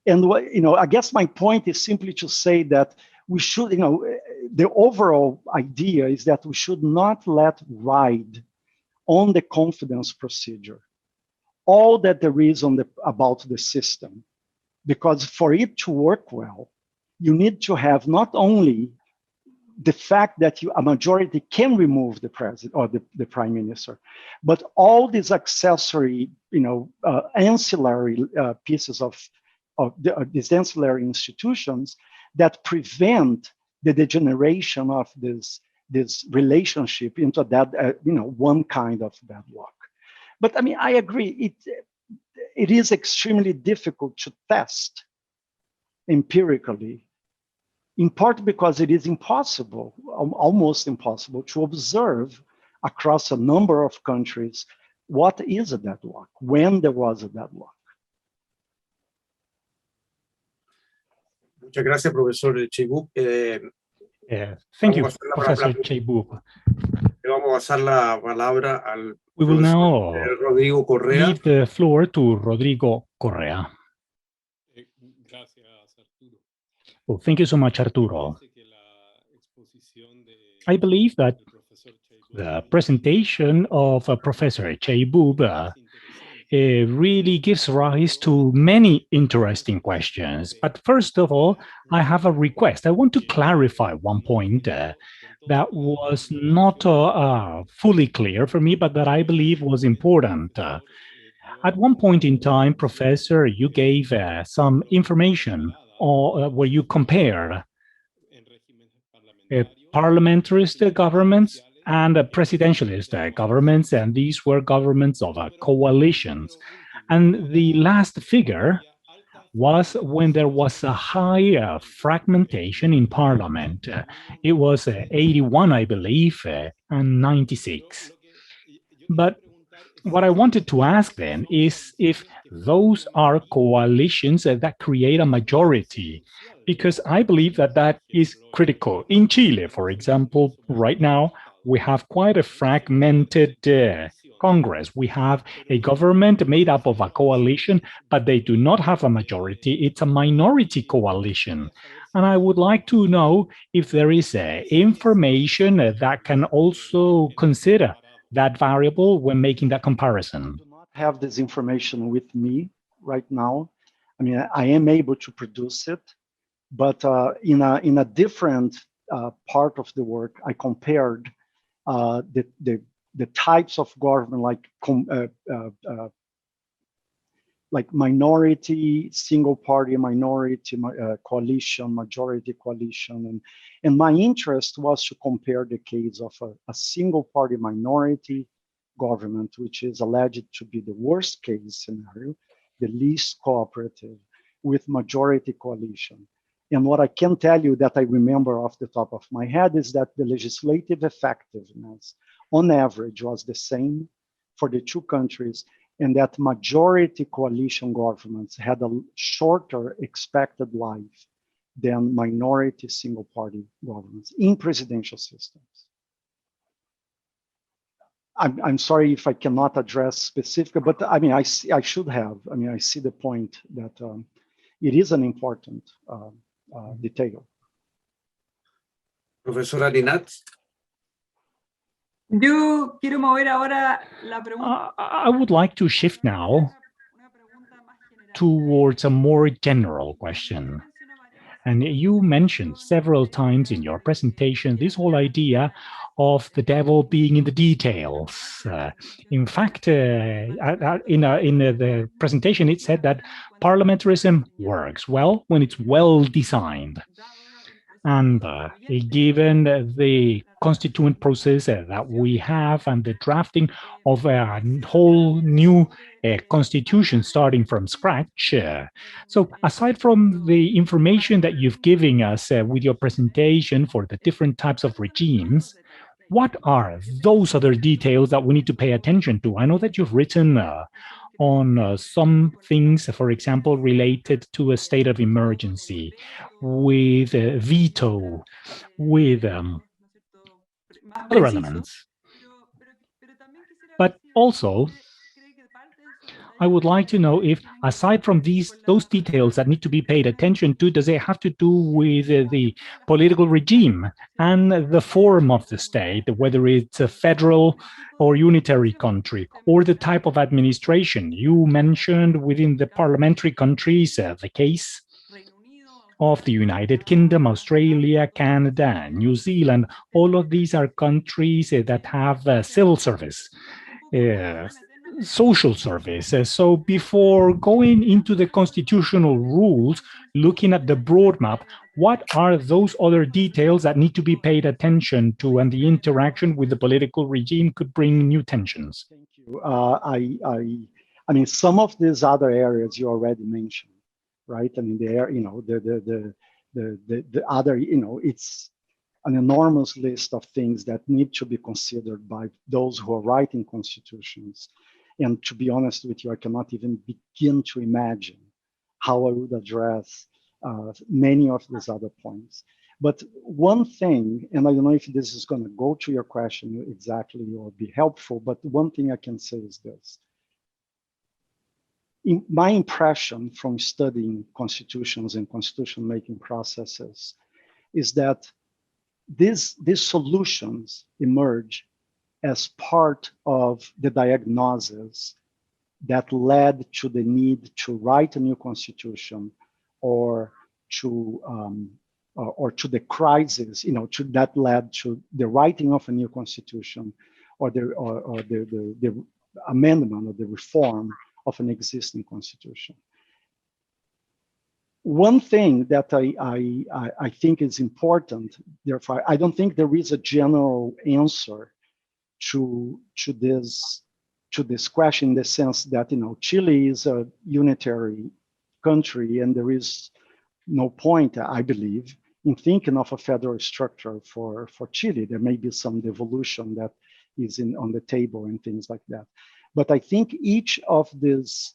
And I guess my point is simply to say that we should, the overall idea is that we should not let ride on the confidence procedure all that there is about the system, because for it to work well, you need to have not only the fact that a majority can remove the president or the prime minister, but all these accessory, ancillary pieces of these ancillary institutions that prevent the degeneration of this relationship into that, one kind of deadlock. But I agree, it is extremely difficult to test empirically, in part because it is impossible, almost impossible, to observe across a number of countries what is a deadlock, when there was a deadlock. Muchas gracias, profesor Cheyboub. Thank you, Professor Cheyboub. Le vamos a pasar la palabra al We will now Rodrigo Correa. leave the floor to Rodrigo Correa. Well, thank you so much, Arturo. I believe that the presentation of Professor Cheyboub really gives rise to many interesting questions. But first of all, I have a request. I want to clarify one point that was not fully clear for me, but that I believe was important. At one point in time, Professor, you gave some information where you compared parliamentarist governments and presidentialist governments, and these were governments of coalitions. And the last figure was when there was a high fragmentation in parliament. It was 81, I believe, and 96. But what I wanted to ask then is if those are coalitions that create a majority, because I believe that that is critical. In Chile, for example, right now, we have quite a fragmented Congress. We have a government made up of a coalition, but they do not have a majority. It's a minority coalition. And I would like to know if there is information that can also consider that variable when making that comparison. I do not have this information with me right now. I am able to produce it, but in a different part of the work, I compared the types of government, like minority, single party, minority, coalition, majority coalition. And my interest was to compare the case of a single party minority government, which is alleged to be the worst case scenario, the least cooperative, with majority coalition. And what I can tell you that I remember off the top of my head is that the legislative effectiveness on average was the same for the two countries, and that majority coalition governments had a shorter expected life than minority single party governments in presidential systems. I'm sorry if I cannot address specific, but I should have. I see the point that it is an important detail. Profesora Linat. Yo quiero mover ahora la pregunta. I would like to shift now towards a more general question. And you mentioned several times in your presentation this whole idea of the devil being in the details. In fact, in the presentation, it said that parliamentarism works well when it's well designed. And given the constituent process that we have and the drafting of a whole new constitution starting from scratch. So aside from the information that you've given us with your presentation for the different types of regimes, what are those other details that we need to pay attention to? I know that you've written on some things, for example, related to a state of emergency, with veto, with other elements. But also, I would like to know if, aside from those details that need to be paid attention to, does it have to do with the political regime and the form of the state, whether it's a federal or unitary country, or the type of administration? You mentioned within the parliamentary countries the case of the United Kingdom, Australia, Canada, and New Zealand. All of these are countries that have civil service, social service. So before going into the constitutional rules, looking at the broad map, what are those other details that need to be paid attention to, and the interaction with the political regime could bring new tensions? Thank you. I mean, some of these other areas you already mentioned, right? I mean, the other, it's an enormous list of things that need to be considered by those who are writing constitutions. And to be honest with you, I cannot even begin to imagine how I would address many of these other points. But one thing, and I don't know if this is going to go to your question exactly or be helpful, but one thing I can say is this. In my impression from studying constitutions and constitution-making processes is that these solutions emerge as part of the diagnosis that led to the need to write a new constitution, or to the crisis, that led to the writing of a new constitution, or the amendment or the reform of an existing constitution. One thing that I think is important, therefore, I don't think there is a general answer to this question, in the sense that Chile is a unitary country, and there is no point, I believe, in thinking of a federal structure for Chile. There may be some devolution that is on the table and things like that. But I think each of these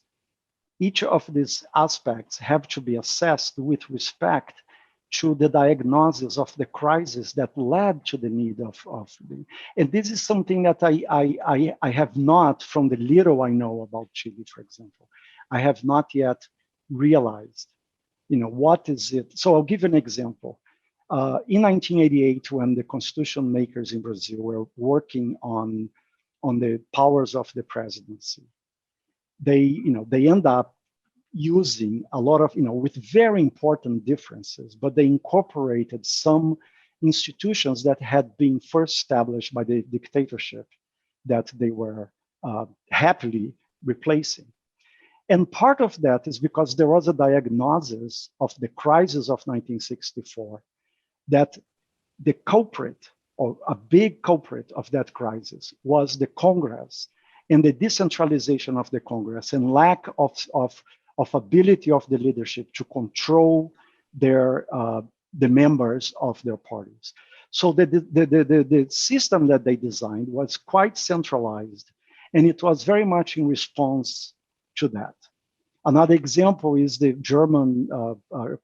aspects have to be assessed with respect to the diagnosis of the crisis that led to the need and this is something that I have not, from the little I know about Chile, for example, I have not yet realized, what is it? So I'll give an example. In 1988, when the constitution makers in Brazil were working on the powers of the presidency, they end up using a lot of, with very important differences, but they incorporated some institutions that had been first established by the dictatorship that they were happily replacing. And part of that is because there was a diagnosis of the crisis of 1964, that the culprit, or a big culprit of that crisis, was the Congress and the decentralization of the Congress and lack of ability of the leadership to control the members of their parties. So the system that they designed was quite centralized, and it was very much in response to that. Another example is the German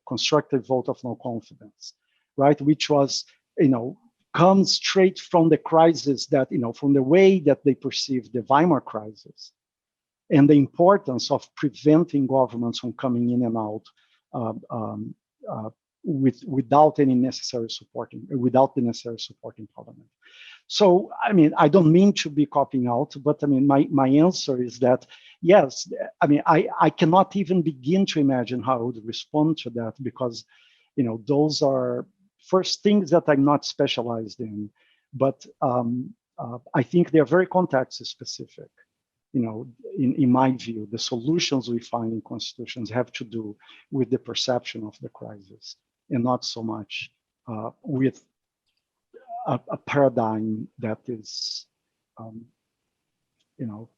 constructive vote of no confidence, right? Which was, comes straight from the crisis that, from the way that they perceived the Weimar crisis, and the importance of preventing governments from coming in and out without the necessary supporting parliament. So, I mean, I don't mean to be copying out, but I mean, my answer is that, yes, I mean, I cannot even begin to imagine how I would respond to that, because, you know, those are first things that I'm not specialized in, but I think they're very context specific. You know, in my view, the solutions we find in constitutions have to do with the perception of the crisis, and not so much with a paradigm that is, you know,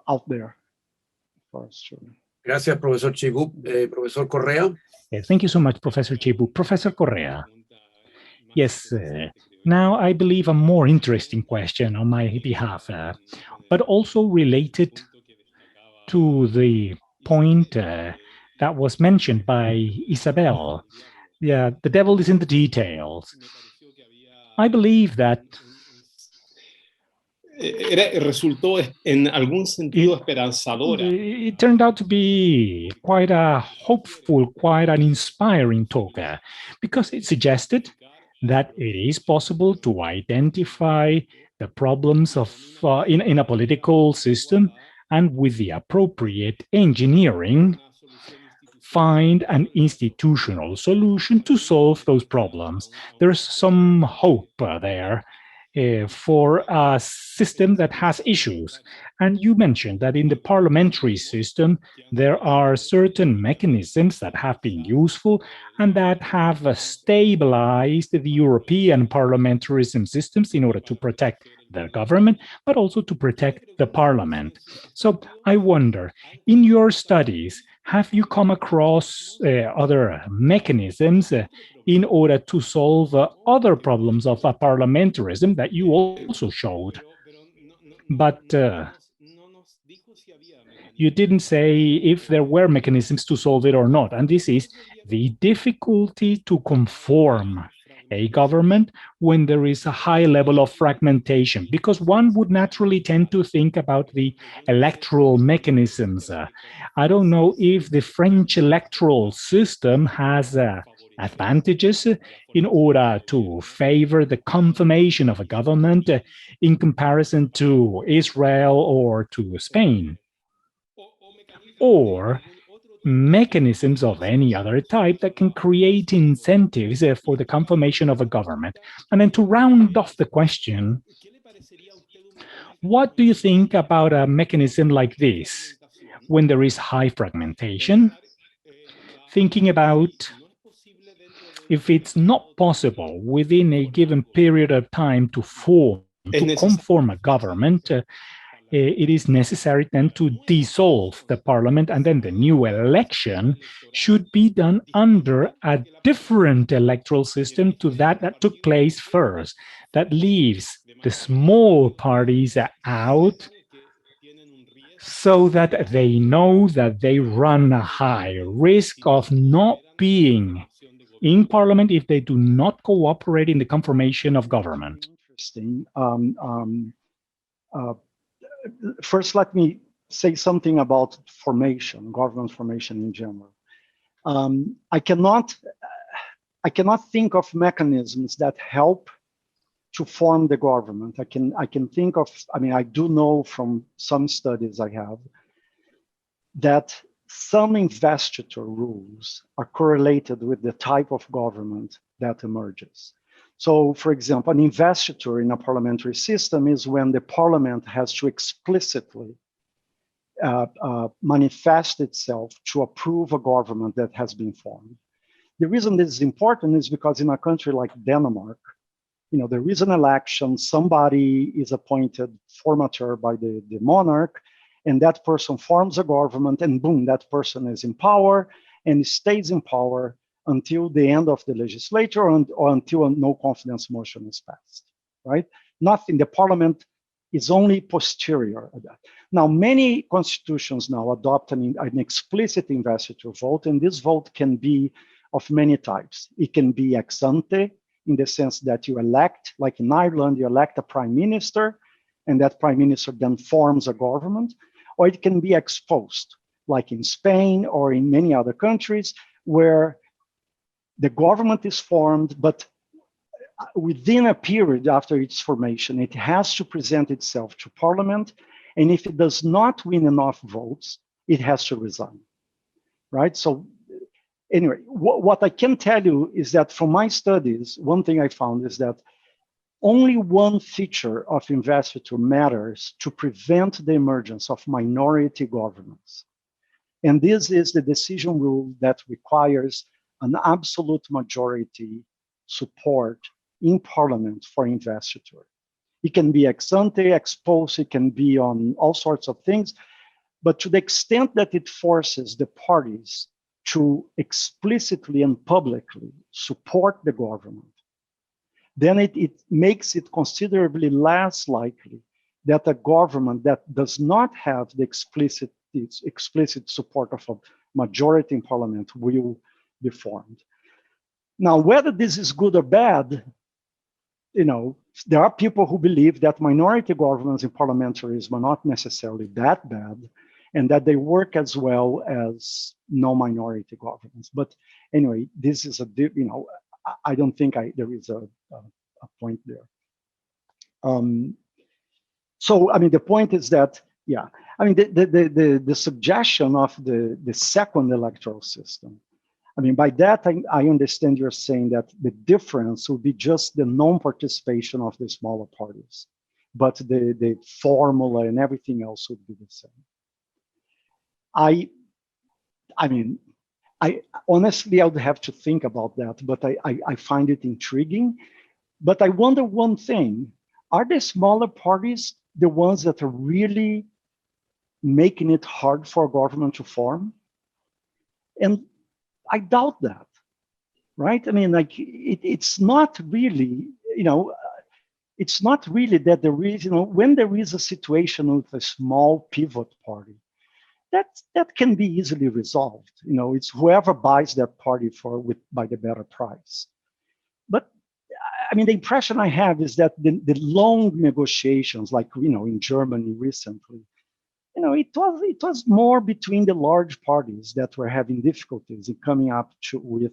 out there for us to. Gracias, profesor Chibú. Profesor Correa. Thank you so much, Professor Chibú. Professor Correa. Yes, now I believe a more interesting question on my behalf, but also related to the point that was mentioned by Isabel. Yeah, the devil is in the details. I believe that resultó en algún sentido esperanzadora. It turned out to be quite a hopeful, quite an inspiring talk, because it suggested that it is possible to identify the problems of in a political system, and with the appropriate engineering, find an institutional solution to solve those problems. There's some hope there for a system that has issues. And you mentioned that in the parliamentary system, there are certain mechanisms that have been useful and that have stabilized the European parliamentarism systems in order to protect the government, but also to protect the parliament. So I wonder, in your studies, have you come across other mechanisms in order to solve other problems of parliamentarism that you also showed? But you didn't say if there were mechanisms to solve it or not. And this is the difficulty to conform a government when there is a high level of fragmentation, because one would naturally tend to think about the electoral mechanisms. I don't know if the French electoral system has advantages in order to favor the confirmation of a government in comparison to Israel or to Spain, or mechanisms of any other type that can create incentives for the confirmation of a government. And then to round off the question, what do you think about a mechanism like this when there is high fragmentation? Thinking about if it's not possible within a given period of time to conform a government, it is necessary then to dissolve the parliament, and then the new election should be done under a different electoral system to that took place first, that leaves the small parties out so that they know that they run a high risk of not being in parliament if they do not cooperate in the confirmation of government. Interesting. First, let me say something about formation, government formation in general. I cannot think of mechanisms that help to form the government. I can think of, I mean, I do know from some studies I have that some investiture rules are correlated with the type of government that emerges. So, for example, an investiture in a parliamentary system is when the parliament has to explicitly manifest itself to approve a government that has been formed. The reason this is important is because in a country like Denmark, you know, there is an election, somebody is appointed formateur by the monarch, and that person forms a government, and boom, that person is in power and stays in power until the end of the legislature or until a no confidence motion is passed, right? Nothing, the parliament is only posterior to that. Now, many constitutions now adopt an explicit investiture vote, and this vote can be of many types. It can be ex ante, in the sense that you elect, like in Ireland, you elect a prime minister, and that prime minister then forms a government, or it can be ex post, like in Spain or in many other countries, where the government is formed, but within a period after its formation, it has to present itself to Parliament, and if it does not win enough votes, it has to resign, right? So anyway, what I can tell you is that from my studies, one thing I found is that only one feature of investiture matters to prevent the emergence of minority governments. And this is the decision rule that requires an absolute majority support in Parliament for investiture. It can be ex ante, ex post, it can be on all sorts of things, but to the extent that it forces the parties to explicitly and publicly support the government, then it makes it considerably less likely that a government that does not have the explicit support of a majority in Parliament will be formed. Now, whether this is good or bad, there are people who believe that minority governments in parliamentarism are not necessarily that bad, and that they work as well as no-minority governments. But anyway, this is I don't think there is a point there. So, I mean, the point is that, yeah, I mean, the suggestion of the second electoral system, I mean, by that, I understand you're saying that the difference would be just the non-participation of the smaller parties, but the formula and everything else would be the same. I mean, honestly, I would have to think about that, but I find it intriguing. But I wonder one thing: are the smaller parties the ones that are really making it hard for a government to form? And I doubt that, right? I mean, like it's not really, it's not really that there is, when there is a situation with a small pivot party, that can be easily resolved. It's whoever buys that party by the better price. But I mean, the impression I have is that the long negotiations, like in Germany recently, it was more between the large parties that were having difficulties in coming up with.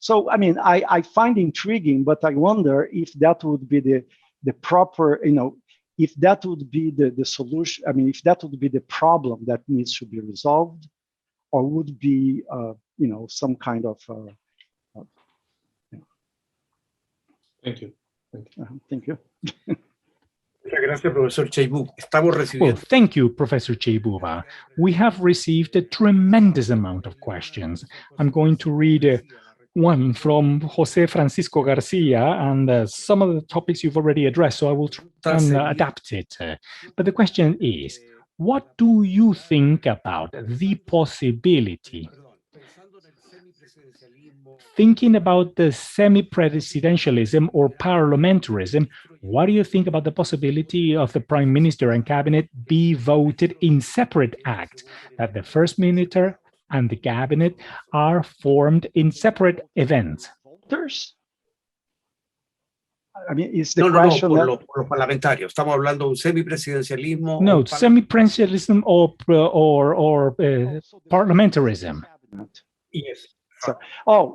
So I mean, I find intriguing, but I wonder if that would be the proper, if that would be the solution. I mean, if that would be the problem that needs to be resolved, or would be some kind of. Thank you. Thank you. Gracias, Professor Cheibu. Estamos Well, recibiendo. thank you, Professor Cheibuba. We have received a tremendous amount of questions. I'm going to read one from Jose Francisco Garcia, and some of the topics you've already addressed, so I will try and adapt it. But the question is, what do you think about the possibility, thinking about the semi-presidentialism or parliamentarism, what do you think about the possibility of the Prime Minister and Cabinet be voted in separate acts, that the First Minister and the Cabinet are formed in separate events? I mean, is the question por los parlamentarios. Estamos hablando de un semipresidencialismo. No, semi-presidentialism or parliamentarism. Yes. So,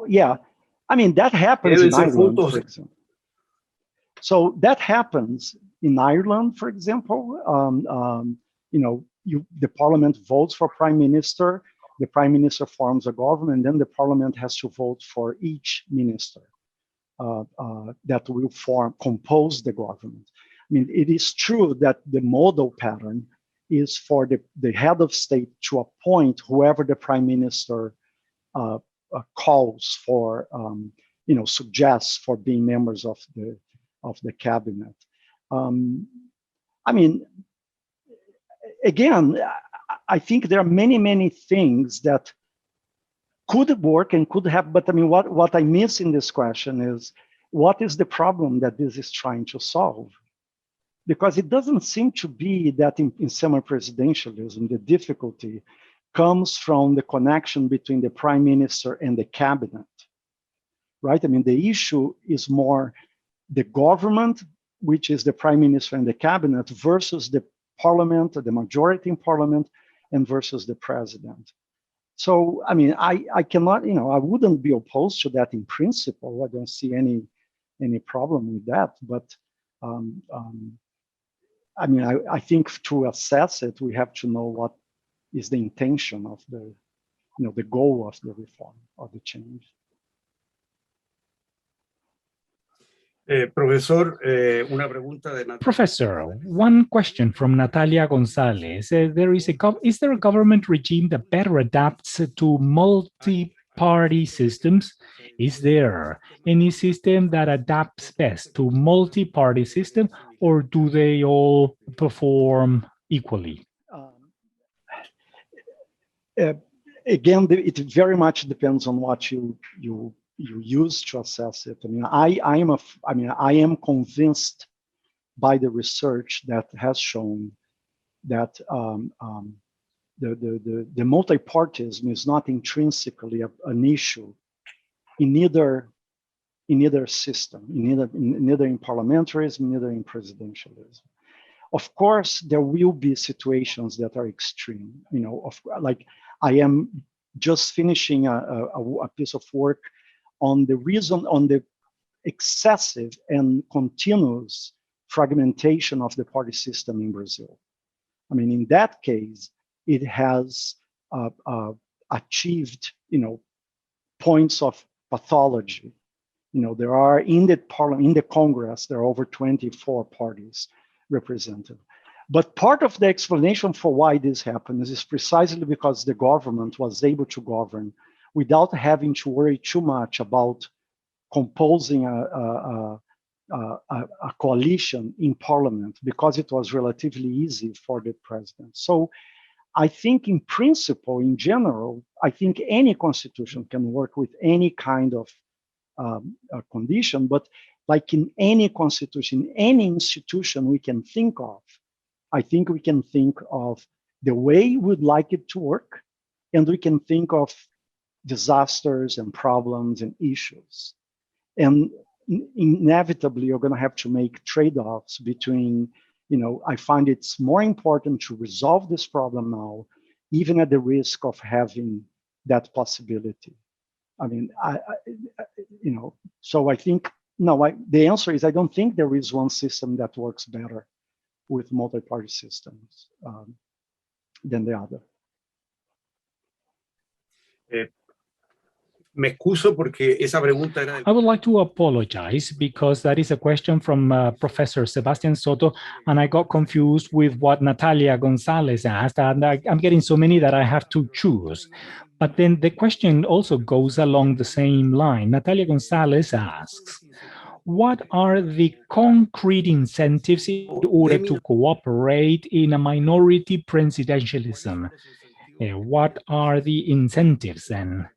yeah. I mean, that happens in Ireland, for example. So that happens in Ireland, for example. The parliament votes for prime minister. The prime minister forms a government, then the parliament has to vote for each minister that will compose the government. I mean, it is true that the model pattern is for the head of state to appoint whoever the prime minister calls for, suggests for being members of the cabinet. I mean, again, I think there are many things that could work and could have, but I mean, what I miss in this question is, what is the problem that this is trying to solve? Because it doesn't seem to be that in semi-presidentialism, the difficulty comes from the connection between the prime minister and the cabinet, right? I mean, the issue is more the government, which is the prime minister and the cabinet, versus the parliament, or the majority in parliament, and versus the president. So, I mean, I cannot, I wouldn't be opposed to that in principle. I don't see any problem with that. But I mean, I think to assess it, we have to know what is the intention of the, the goal of the reform or the change. Profesor, una pregunta de Natalia. Professor, one question from Natalia Gonzalez. Is there a government regime that better adapts to multi-party systems? Is there any system that adapts best to multi-party system, or do they all perform equally? Again, it very much depends on what you use to assess it. I mean, I am convinced by the research that has shown that the multipartism is not intrinsically an issue in either system, neither in parliamentarism, neither in presidentialism. Of course, there will be situations that are extreme. Like I am just finishing a piece of work on the excessive and continuous fragmentation of the party system in Brazil. I mean, in that case, it has achieved, points of pathology. There are in the Congress, there are over 24 parties represented. But part of the explanation for why this happens is precisely because the government was able to govern without having to worry too much about composing a coalition in parliament, because it was relatively easy for the president. So I think in principle, in general, I think any constitution can work with any kind of condition, but like in any constitution, any institution we can think of, I think we can think of the way we'd like it to work, and we can think of disasters and problems and issues. And inevitably, you're going to have to make trade-offs between, I find it's more important to resolve this problem now, even at the risk of having that possibility. I mean, so I think, the answer is I don't think there is one system that works better with multi-party systems than the other. Me excuso porque esa pregunta era I would like to apologize because that is a question from Professor Sebastian Soto, and I got confused with what Natalia Gonzalez asked, and I'm getting so many that I have to choose. But then the question also goes along the same line. Natalia Gonzalez asks, what are the concrete incentives in order to cooperate in a minority presidentialism? What are the incentives then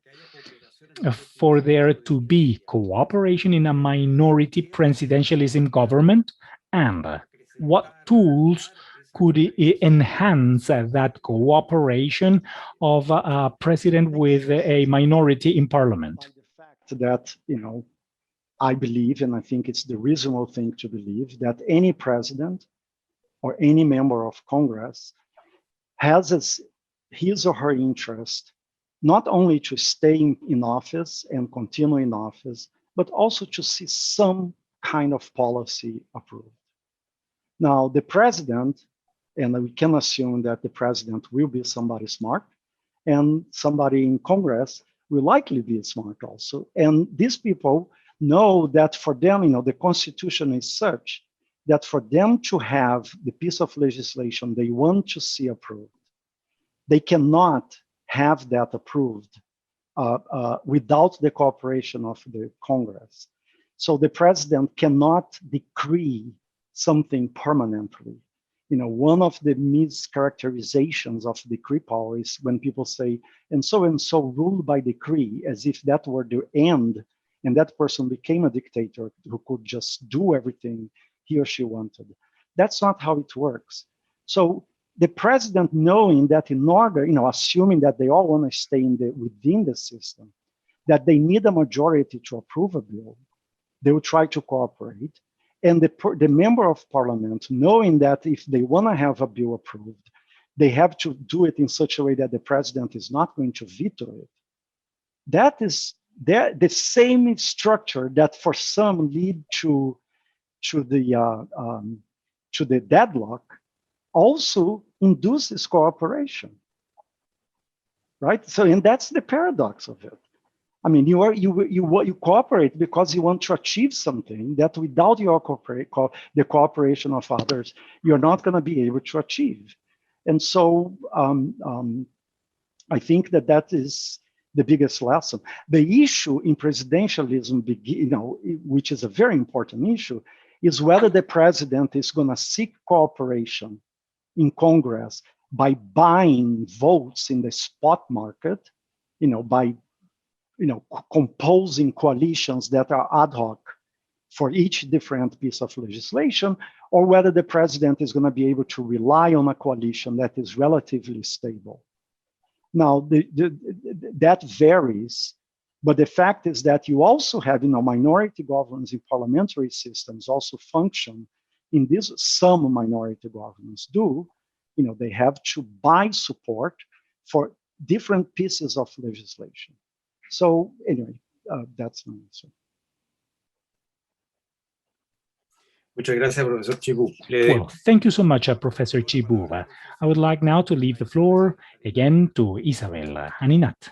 for there to be cooperation in a minority presidentialism government? And what tools could enhance that cooperation of a president with a minority in parliament? The fact that, I believe, and I think it's the reasonable thing to believe, that any president or any member of Congress has as his or her interest not only to stay in office and continue in office, but also to see some kind of policy approved. Now, the president, and we can assume that the president will be somebody smart, and somebody in Congress will likely be smart also. And these people know that for them, the Constitution is such that for them to have the piece of legislation they want to see approved, they cannot have that approved without the cooperation of the Congress. So the president cannot decree something permanently. One of the mischaracterizations of decree power is when people say, and so ruled by decree, as if that were the end, and that person became a dictator who could just do everything he or she wanted. That's not how it works. So the president, knowing that in order, assuming that they all want to stay within the system, that they need a majority to approve a bill, they will try to cooperate. And the member of parliament, knowing that if they want to have a bill approved, they have to do it in such a way that the president is not going to veto it. That is the same structure that for some lead to the deadlock also induces cooperation, right? So, and that's the paradox of it. I mean, you cooperate because you want to achieve something that without your the cooperation of others, you're not going to be able to achieve. And so I think that is the biggest lesson. The issue in presidentialism, which is a very important issue, is whether the president is going to seek cooperation in Congress by buying votes in the spot market, by composing coalitions that are ad hoc for each different piece of legislation, or whether the president is going to be able to rely on a coalition that is relatively stable. Now, that varies, but the fact is that you also have, minority governments in parliamentary systems also function in this. Some minority governments do, they have to buy support for different pieces of legislation. So anyway, that's my answer. Muchas gracias, profesor Chibú. Well, thank you so much, Professor Chibú. I would like now to leave the floor again to Isabel and Inat.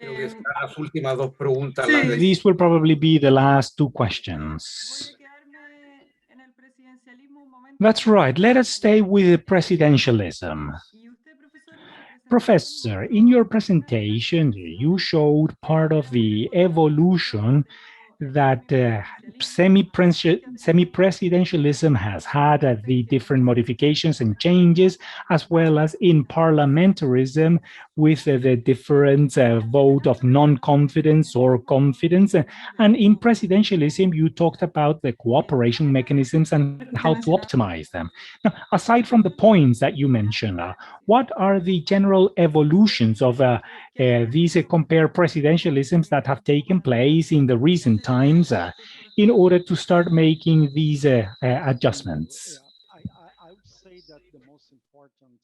Creo que serán las últimas dos preguntas. Sí. las de- These will probably be the last two questions. Voy a quedarme en el presidencialismo un momento. That's right. Let us stay with presidentialism. Y usted, profesor, en su Professor, in your presentation, you showed part of the evolution that semi-presidentialism has had, the different modifications and changes, as well as in parliamentarism with the different vote of non-confidence or confidence. And in presidentialism, you talked about the cooperation mechanisms and how to optimize them. Now, aside from the points that you mentioned, what are the general evolutions of these compared presidentialisms that have taken place in the recent times in order to start making these adjustments? I would say that the most important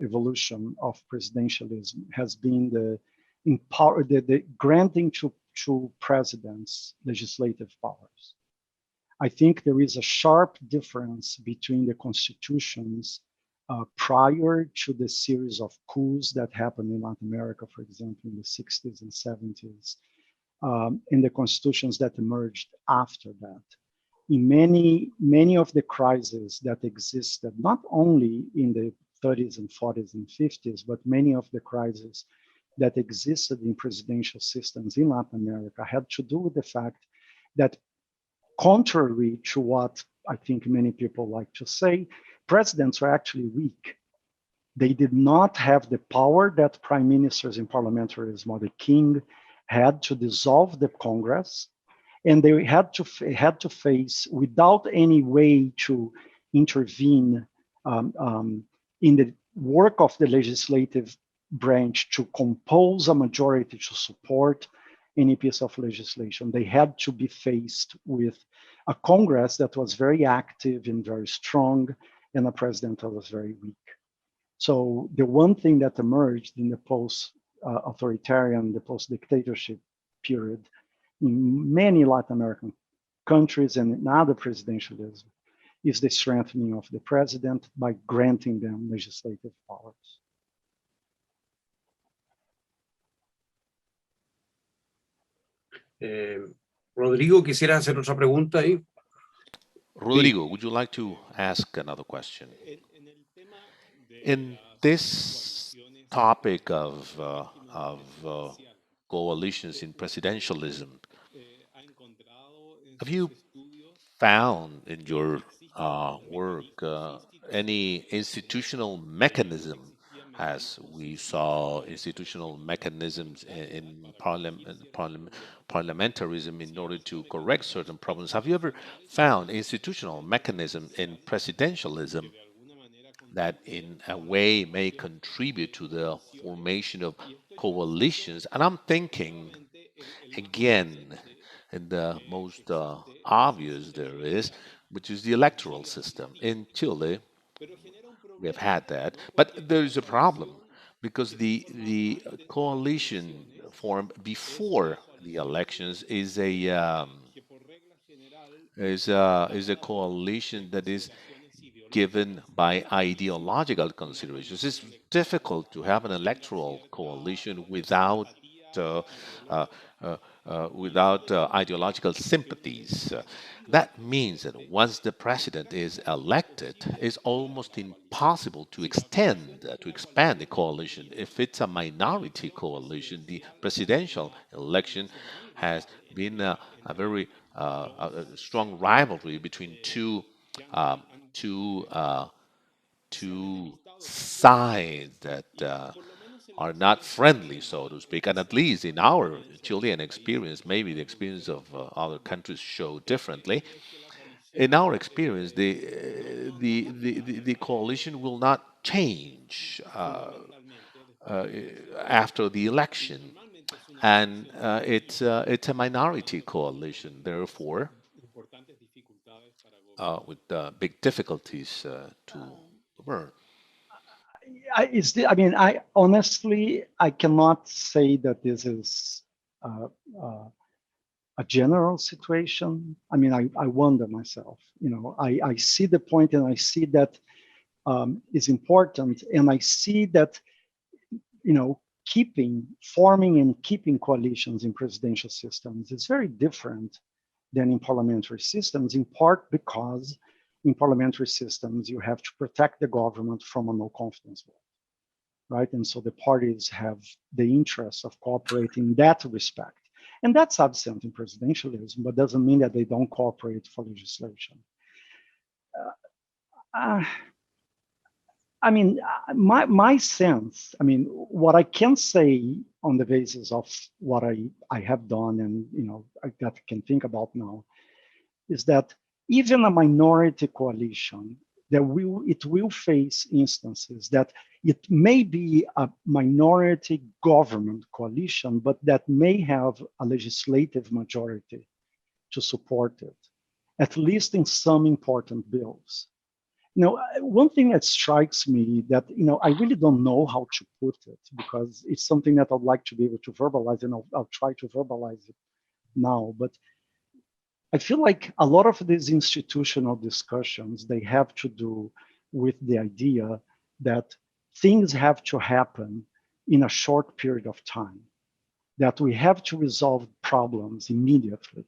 evolution of presidentialism has been the granting to presidents legislative powers. I think there is a sharp difference between the constitutions prior to the series of coups that happened in Latin America, for example, in the 60s and 70s, and the constitutions that emerged after that. In many of the crises that existed, not only in the 30s and 40s and 50s, but many of the crises that existed in presidential systems in Latin America had to do with the fact that, contrary to what I think many people like to say, presidents were actually weak. They did not have the power that prime ministers in parliamentarism or the king had to dissolve the Congress, and they had to face, without any way to intervene in the work of the legislative branch to compose a majority to support any piece of legislation. They had to be faced with a Congress that was very active and very strong, and a president that was very weak. So the one thing that emerged in the post-authoritarian, the post-dictatorship period in many Latin American countries and in other presidentialism is the strengthening of the president by granting them legislative powers. Rodrigo, ¿quisieras hacer otra pregunta ahí? Rodrigo, would you like to ask another question? In this topic of coalitions in presidentialism, have you found in your work any institutional mechanism, as we saw institutional mechanisms in parliamentarism in order to correct certain problems? Have you ever found institutional mechanism in presidentialism that in a way may contribute to the formation of coalitions? And I'm thinking, again, and the most obvious there is, which is the electoral system. In Chile, We have had that, but there is a problem because the coalition formed before the elections is a coalition that is given by ideological considerations. It's difficult to have an electoral coalition uh, uh, without ideological sympathies. That means that once the president is elected, it's almost impossible to expand the coalition. If it's a minority coalition, the presidential election has been a very a strong rivalry between um, two two sides that are not friendly, so to speak. And at least in our Chilean experience, maybe the experience of other countries show differently. In our experience, the coalition will not change uh, after the election, and it's a minority coalition. Therefore, with big difficulties to govern. I mean, I honestly, I cannot say that this is uh, uh, a general situation. I mean, I wonder myself, I see the point and I see that is important. And I see that, forming and keeping coalitions in presidential systems is very different than in parliamentary systems, in part because in parliamentary systems, you have to protect the government from a no confidence vote, right? And so the parties have the interest of cooperating in that respect. And that's absent in presidentialism, but doesn't mean that they don't cooperate for legislation. I mean, my sense, I mean, what I can say on the basis of what I have done and, that I can think about now is that even a minority coalition, it will face instances that it may be a minority government coalition, but that may have a legislative majority to support it, at least in some important bills. One thing that strikes me that, I really don't know how to put it because it's something that I'd like to be able to verbalize, and I'll try to verbalize it now. But I feel like a lot of these institutional discussions, they have to do with the idea that things have to happen in a short period of time, that we have to resolve problems immediately,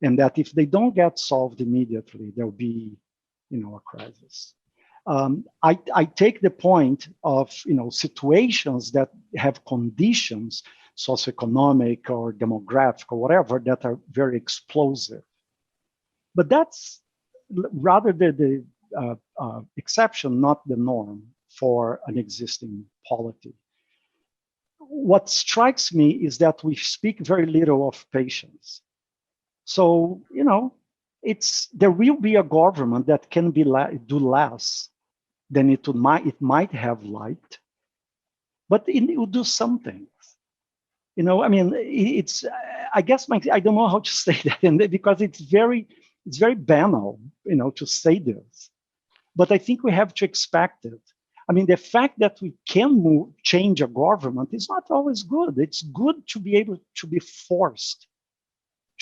and that if they don't get solved immediately, there'll be, a crisis. I take the point of, situations that have conditions, socioeconomic or demographic or whatever, that are very explosive. But that's rather the exception, not the norm for an existing polity. What strikes me is that we speak very little of patience. So, there will be a government that can do less than it might have liked, but it will do something. I mean, it's. I guess I don't know how to say that, because it's very banal, to say this. But I think we have to expect it. I mean, the fact that we can change a government is not always good. It's good to be able to be forced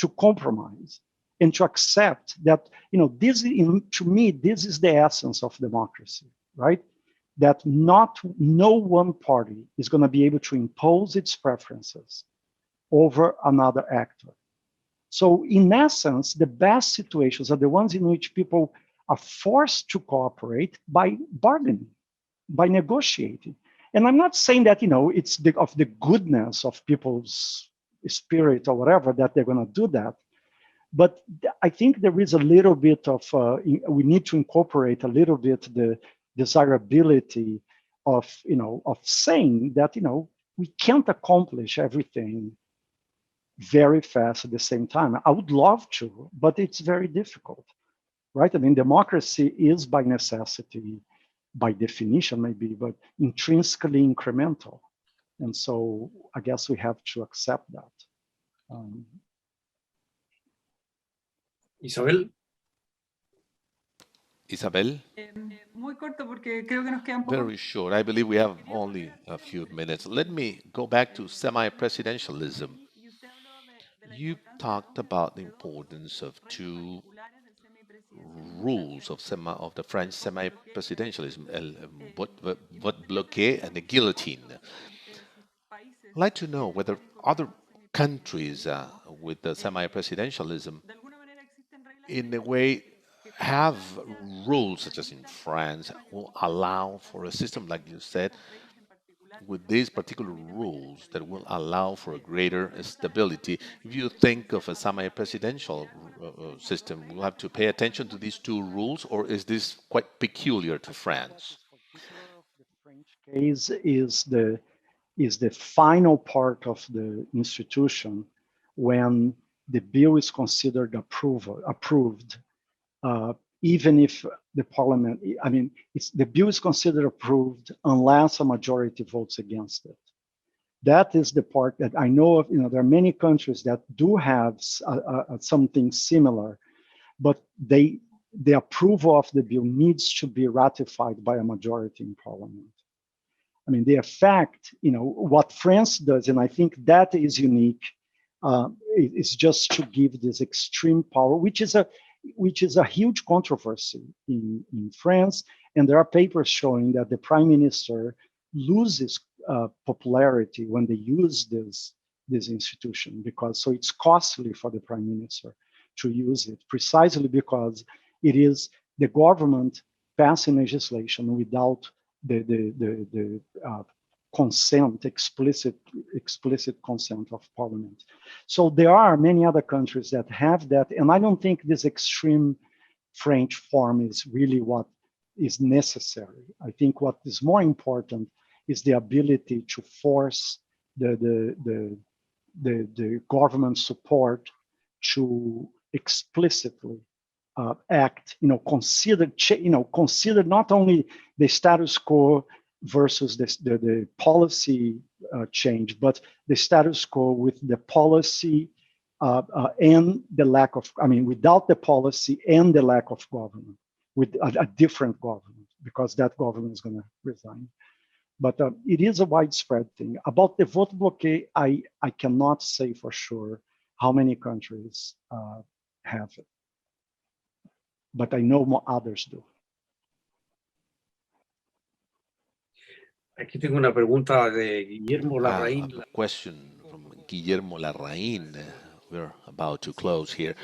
to compromise and to accept that, to me, this is the essence of democracy, right? That no one party is going to be able to impose its preferences over another actor. So in essence, the best situations are the ones in which people are forced to cooperate by bargaining, by negotiating. And I'm not saying that, it's of the goodness of people's spirit or whatever that they're going to do that. But I think there is a little bit of, we need to incorporate a little bit the desirability of, of saying that, we can't accomplish everything very fast at the same time. I would love to, but it's very difficult, right? I mean, democracy is by necessity, by definition maybe, but intrinsically incremental. And so I guess we have to accept that. Isabel? Isabel? Muy corto porque creo que nos queda un poco. Very short. I believe we have only a few minutes. Let me go back to semi-presidentialism. Y usted habló de la You importancia talked de about the dos importance of reyes two particulares del semipresidencialismo rules of francés. of the French semi-presidentialism, el Y me vote gustaría saber bloqué si and the guillotine. si países I'd like to know whether han other incorporado countries semipresidencialismo, with the semi-presidentialism de alguna manera existen reglas in a legales way que como have Francia rules such as in permitan un France sistema que will funcione allow en for a base system like you said estos reyes en particular with these que particular permiten mayor rules that will estabilidad. allow for a Mi greater pregunta es, stability. If you think of a semi-presidential system, we'll have to pay attention to these two rules, or is this quite peculiar to France? Particular of the French case is the final part of the institution when the bill is considered approved, even if the parliament, I mean, the bill is considered approved unless a majority votes against it. That is the part that I know of. There are many countries that do have something similar, but the approval of the bill needs to be ratified by a majority in parliament. I mean, the effect, what France does, and I think that is unique, is just to give this extreme power, which is a huge controversy in France. And there are papers showing that the prime minister loses popularity when they use this institution, so it's costly for the prime minister to use it, precisely because it is the government passing legislation without the consent, explicit consent of parliament. So there are many other countries that have that, and I don't think this extreme French form is really what is necessary. I think what is more important is the ability to force the government support to explicitly act, consider not only the status quo versus the policy change, but the status quo with the policy and the lack of, without the policy and the lack of government, with a different government, because that government is going to resign. But it is a widespread thing. About the vote bloqué, I cannot say for sure how many countries have it, but I know more others do. Aquí tengo una pregunta de Guillermo Larraín. A question from Guillermo Larraín. We're about to close here.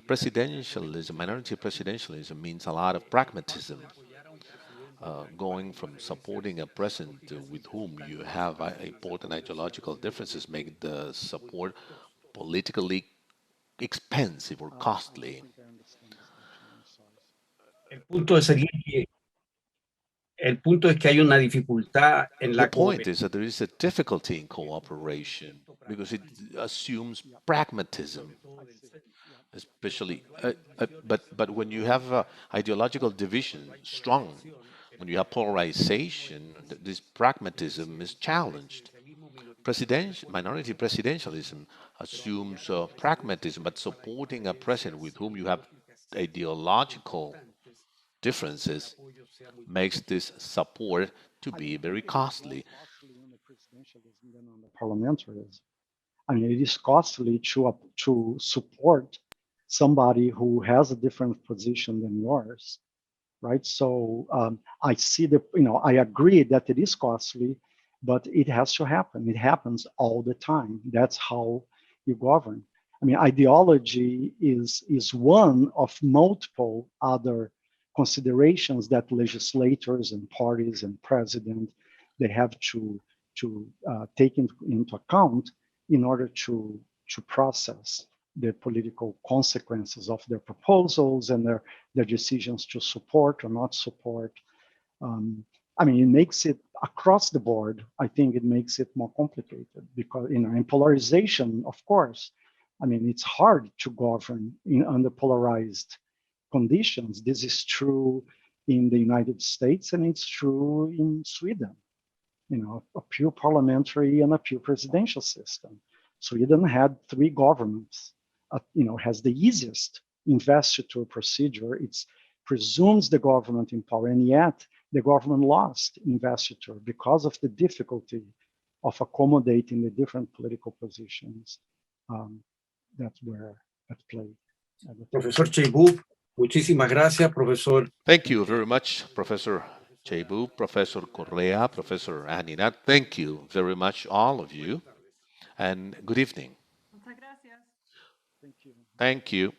Presidentialism, minority presidentialism means a lot of pragmatism. Going from supporting a president with whom you have important ideological differences make the support politically expensive or costly. El punto es que hay una dificultad en The la point cooperación. is that there is a difficulty in cooperation because it assumes pragmatism, especially. But when you have ideological division strong, when you have polarization, this pragmatism is challenged. Minority presidentialism assumes pragmatism, but supporting a president with whom you have ideological differences makes this support to be very costly. On the presidentialism than on the parliamentarism. It is costly to support somebody who has a different position than yours, right? So I see I agree that it is costly, but it has to happen. It happens all the time. That's how you govern. Ideology is one of multiple other considerations that legislators and parties and president, they have to take into account in order to process the political consequences of their proposals and their decisions to support or not support. It makes it across the board. I think it makes it more complicated because in polarization, of course, it's hard to govern under polarized conditions. This is true in the United States and it's true in Sweden. A pure parliamentary and a pure presidential system. Sweden had 3 governments, has the easiest investiture procedure. It's presumes the government in power, and yet the government lost investiture because of the difficulty of accommodating the different political positions that were at play. Profesor Cheiboub, muchísimas gracias, profesor. Thank you very much, Professor Cheiboub, Professor Correa, Professor Aninat. Thank you very much, all of you, and good evening. Muchas gracias. Thank you. Thank you.